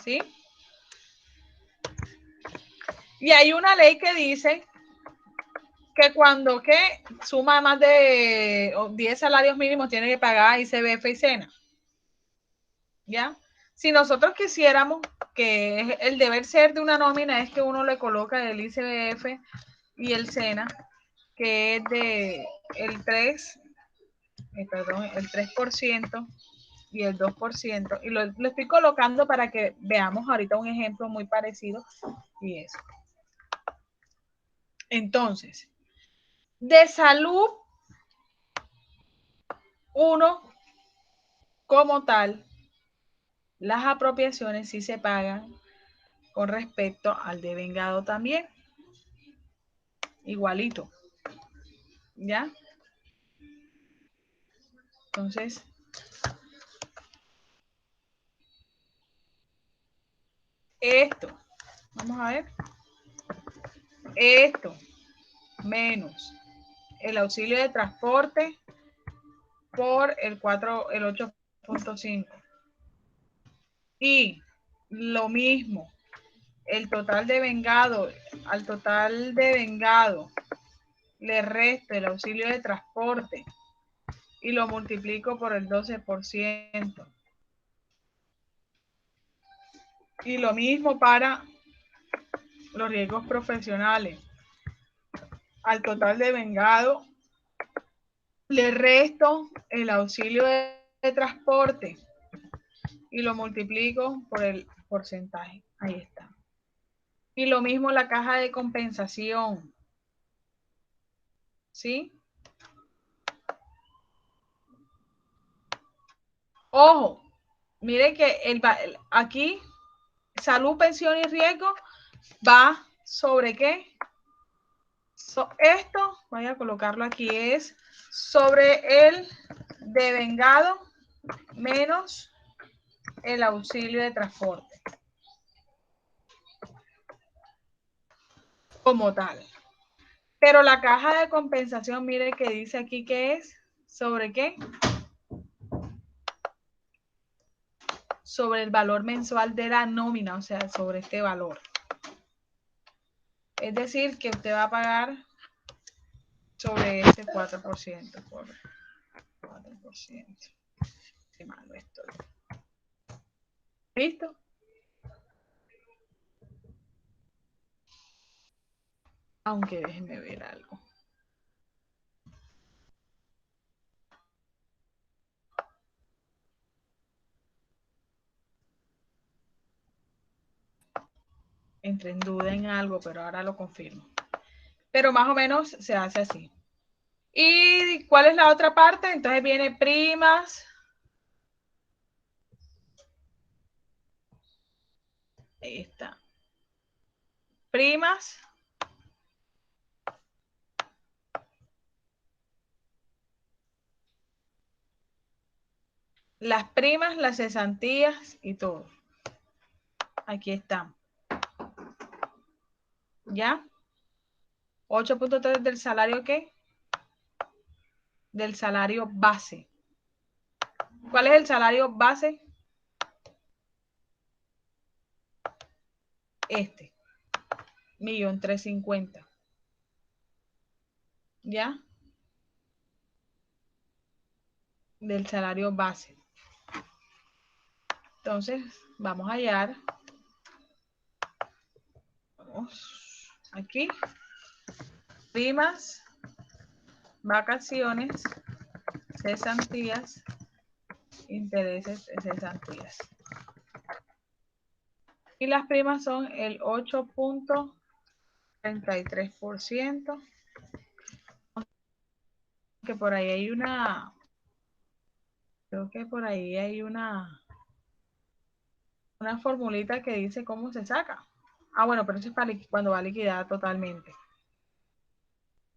¿Sí? Y hay una ley que dice que cuando suma más de 10 salarios mínimos tiene que pagar ICBF y SENA. ¿Ya? Si nosotros quisiéramos que el deber ser de una nómina es que uno le coloca el ICBF y el SENA, que es de el 3% y el 2%, y lo estoy colocando para que veamos ahorita un ejemplo muy parecido, y eso. Entonces, de salud, uno como tal, las apropiaciones sí se pagan con respecto al devengado también, igualito, ¿ya? Entonces, esto, vamos a ver, esto menos el auxilio de transporte por el 8.5. Y lo mismo, el total de vengado, al total de vengado le resto el auxilio de transporte y lo multiplico por el 12%. Y lo mismo para los riesgos profesionales. Al total de vengado le resto el auxilio de transporte y lo multiplico por el porcentaje. Ahí está. Y lo mismo la caja de compensación. ¿Sí? Ojo, mire que aquí salud, pensión y riesgo va sobre qué. Esto, voy a colocarlo aquí, es sobre el devengado menos el auxilio de transporte. Como tal. Pero la caja de compensación, mire que dice aquí que es sobre qué. Sobre el valor mensual de la nómina, o sea, sobre este valor. Es decir, que usted va a pagar sobre ese 4%. Por 4%. Qué malo esto. ¿Listo? Aunque déjenme ver algo. Entré en duda en algo, pero ahora lo confirmo. Pero más o menos se hace así. ¿Y cuál es la otra parte? Entonces viene primas. Ahí está. Primas. Las primas, las cesantías y todo. Aquí están. ¿Ya? 8.3 del salario, ¿qué? Del salario base. ¿Cuál es el salario base? Este. 1.350.000. ¿Ya? Del salario base. Entonces, vamos a hallar. Vamos aquí. Primas, vacaciones, cesantías, intereses de cesantías. Y las primas son el 8.33%. Que por ahí hay una, creo que por ahí hay una formulita que dice cómo se saca. Ah, bueno, pero eso es para cuando va a liquidar totalmente.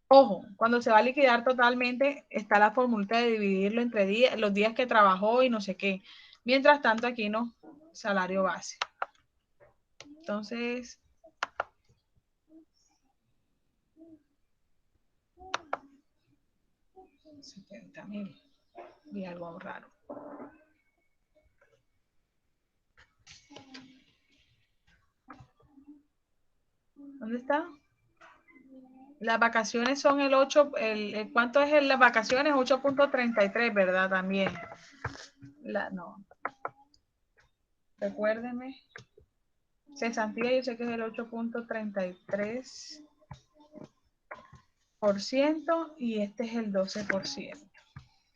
Ojo, cuando se va a liquidar totalmente está la formulita de dividirlo entre los días que trabajó y no sé qué. Mientras tanto aquí no, salario base. Entonces, $70.000 y algo raro. ¿Dónde está? Las vacaciones son el 8, ¿cuánto es las vacaciones? 8.33, ¿verdad? También. No. Recuérdenme. Cesantía yo sé que es el 8.33% y este es el 12%.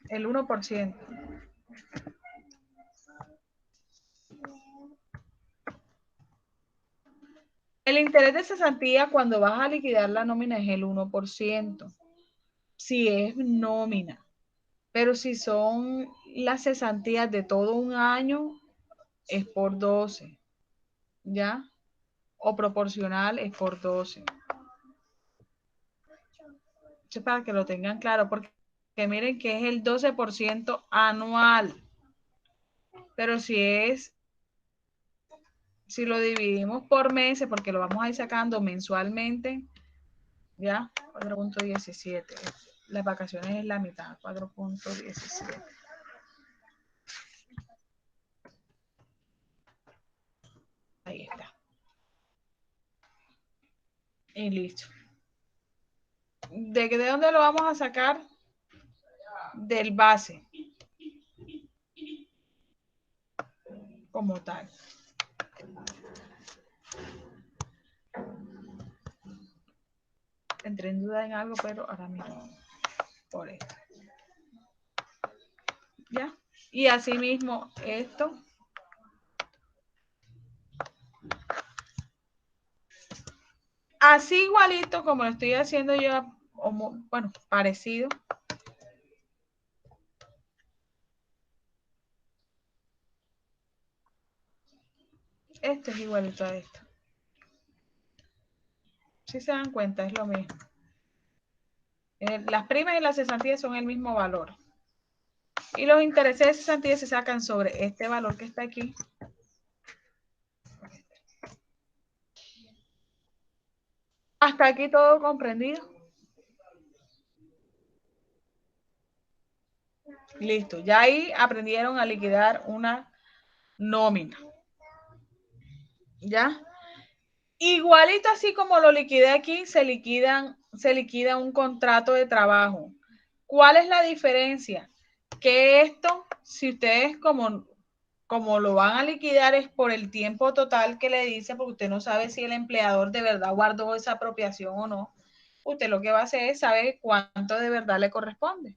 El 1%. El interés de cesantía cuando vas a liquidar la nómina es el 1%. Si es nómina. Pero si son las cesantías de todo un año, es por 12. ¿Ya? O proporcional es por 12. Eso es para que lo tengan claro, porque miren que es el 12% anual. Pero si lo dividimos por meses, porque lo vamos a ir sacando mensualmente, ¿ya? 4.17. las vacaciones es la mitad, 4.17. Ahí está. Y listo. ¿De dónde lo vamos a sacar? Del base. Como tal. Entré en duda en algo, pero ahora mismo. Por esto. ¿Ya? Y así mismo esto. Así igualito como lo estoy haciendo yo, bueno, parecido. Esto es igualito a esto. Si se dan cuenta, es lo mismo. Las primas y las cesantías son el mismo valor. Y los intereses de cesantía se sacan sobre este valor que está aquí. Hasta aquí todo comprendido. Listo. Ya ahí aprendieron a liquidar una nómina. ¿Ya? Igualito así como lo liquidé aquí, se liquida un contrato de trabajo. ¿Cuál es la diferencia? Que esto, si ustedes como lo van a liquidar es por el tiempo total que le dice, porque usted no sabe si el empleador de verdad guardó esa apropiación o no. Usted lo que va a hacer es saber cuánto de verdad le corresponde,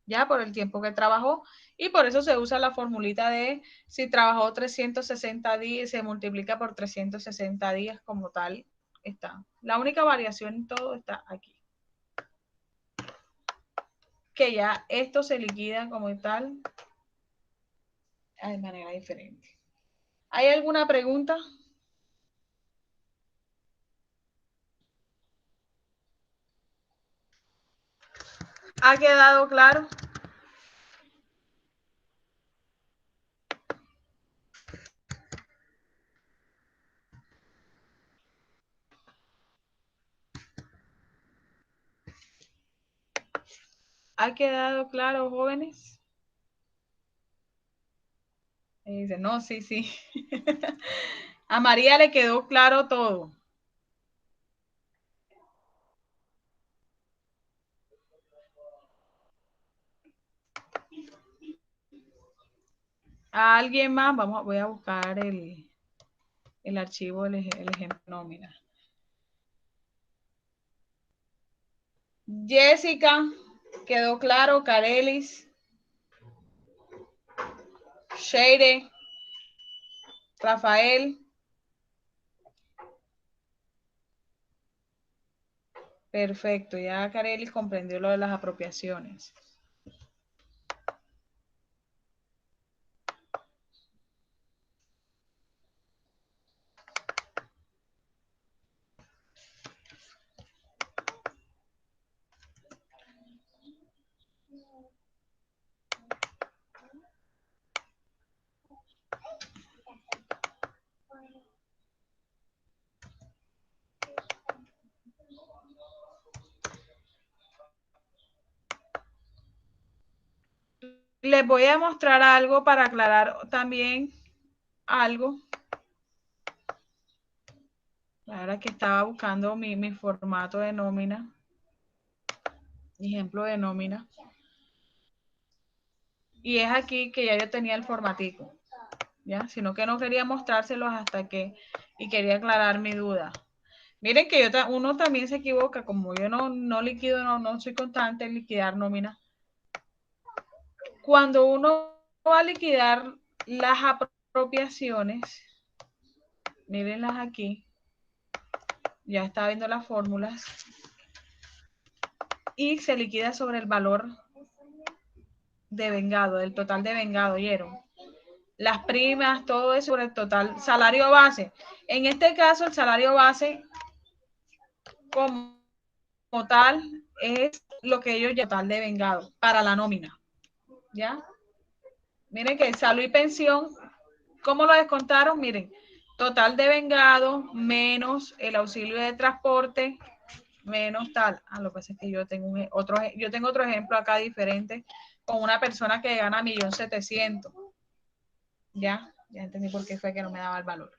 ya por el tiempo que trabajó. Y por eso se usa la formulita de si trabajó 360 días, se multiplica por 360 días como tal. Está. La única variación en todo está aquí. Que ya esto se liquida como tal de manera diferente. ¿Hay alguna pregunta? ¿Ha quedado claro? ¿Ha quedado claro, jóvenes? Y dice, no, sí, sí. A María le quedó claro todo. ¿A alguien más? Voy a buscar el archivo, el ejemplo nómina. Jessica, quedó claro. Carelis, Sheire, Rafael. Perfecto, ya Carelis comprendió lo de las apropiaciones. Les voy a mostrar algo para aclarar también algo. Ahora que estaba buscando mi formato de nómina, ejemplo de nómina. Y es aquí que ya yo tenía el formatico, ¿ya? Sino que no quería mostrárselos hasta que, y quería aclarar mi duda. Miren que uno también se equivoca, como yo no liquido, no soy constante en liquidar nómina. Cuando uno va a liquidar las apropiaciones, mírenlas aquí, ya está viendo las fórmulas, y se liquida sobre el valor de vengado, del total de vengado, ¿oyeron? Las primas, todo eso sobre el total salario base. En este caso, el salario base como tal es lo que ellos llaman total de vengado para la nómina, ¿ya? Miren que salud y pensión, ¿cómo lo descontaron? Miren, total de vengado menos el auxilio de transporte menos tal. Lo que pasa es que yo tengo otro ejemplo acá diferente con una persona que gana 1.700.000. Ya entendí por qué fue que no me daba el valor.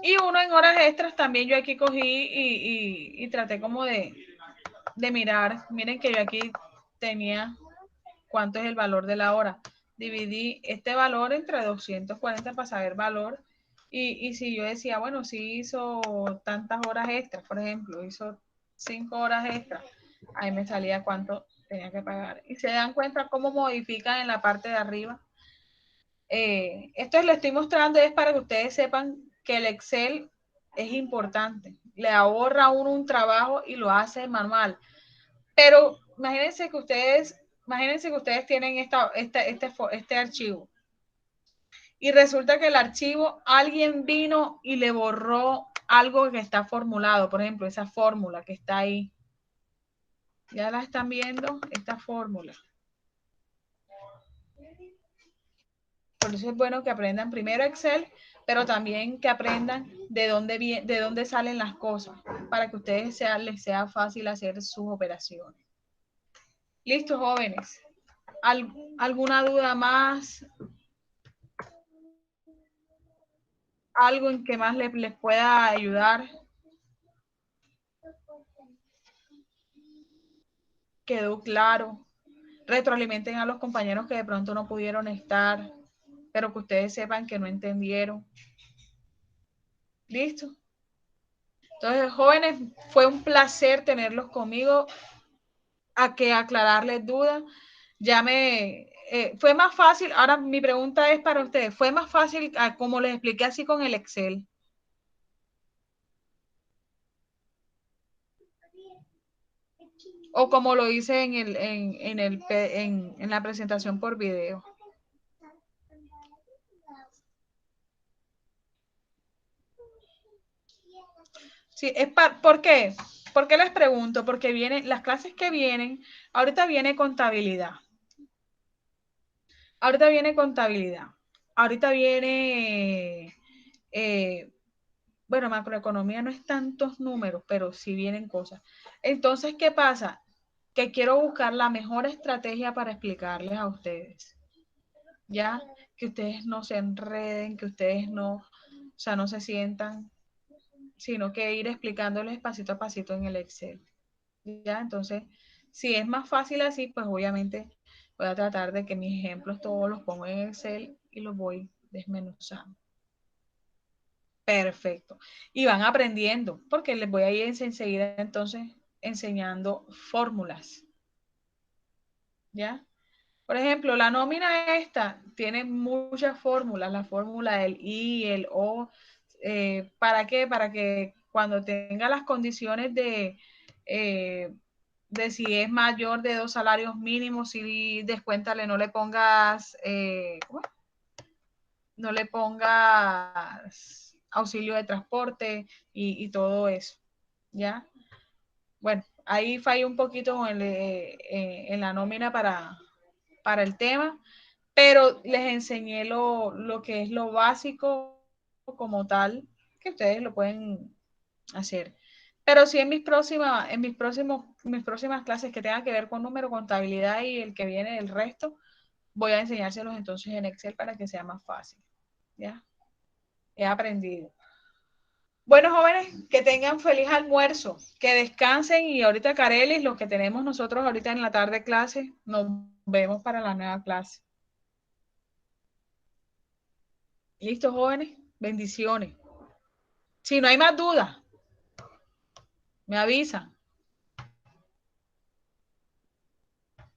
Y uno en horas extras también yo aquí cogí y traté como de mirar. Miren que yo aquí tenía cuánto es el valor de la hora. Dividí este valor entre 240 para saber valor. Y si yo decía, bueno, si hizo tantas horas extras, por ejemplo, hizo 5 horas extras, ahí me salía cuánto tenía que pagar. Y se dan cuenta cómo modifican en la parte de arriba. Esto les estoy mostrando es para que ustedes sepan que el Excel es importante. Le ahorra a uno un trabajo y lo hace manual. Pero imagínense que ustedes tienen este archivo y resulta que el archivo alguien vino y le borró algo que está formulado, por ejemplo, esa fórmula que está ahí. Ya la están viendo, esta fórmula. Por eso es bueno que aprendan primero Excel, pero también que aprendan de dónde salen las cosas, para que a ustedes les sea fácil hacer sus operaciones. Listo, jóvenes. ¿Alguna duda más? ¿Algo en que más les pueda ayudar? ¿Quedó claro? Retroalimenten a los compañeros que de pronto no pudieron estar, pero que ustedes sepan que no entendieron. ¿Listo? Entonces, jóvenes, fue un placer tenerlos conmigo, a que aclararles dudas. Fue más fácil, ahora mi pregunta es para ustedes, ¿fue más fácil como les expliqué así con el Excel? ¿O como lo hice en la presentación por video? Sí, ¿por qué? ¿Por qué les pregunto? Porque las clases que vienen, ahorita viene contabilidad. Ahorita viene contabilidad. Ahorita viene, bueno, macroeconomía no es tantos números, pero sí vienen cosas. Entonces, ¿qué pasa? Que quiero buscar la mejor estrategia para explicarles a ustedes. ¿Ya? Que ustedes no se enreden, que ustedes no, o sea, no se sientan, sino que ir explicándoles pasito a pasito en el Excel. ¿Ya? Entonces, si es más fácil así, pues obviamente voy a tratar de que mis ejemplos todos los pongo en Excel y los voy desmenuzando. Perfecto. Y van aprendiendo, porque les voy a ir enseguida entonces enseñando fórmulas. ¿Ya? Por ejemplo, la nómina esta tiene muchas fórmulas, la fórmula del I, el O. ¿Para qué? Para que cuando tenga las condiciones de si es mayor de 2 salarios mínimos, si descuéntale, no le pongas auxilio de transporte y todo eso, ¿ya? Bueno, ahí fallé un poquito en la nómina para el tema, pero les enseñé lo que es lo básico como tal, que ustedes lo pueden hacer. Pero sí mis próximas clases que tengan que ver con número, contabilidad y el que viene del resto, voy a enseñárselos entonces en Excel para que sea más fácil. ¿Ya? He aprendido. Bueno, jóvenes, que tengan feliz almuerzo, que descansen y ahorita, Carelis, los que tenemos nosotros ahorita en la tarde clase, nos vemos para la nueva clase. ¿Listo, jóvenes? Bendiciones. Si no hay más dudas, me avisan.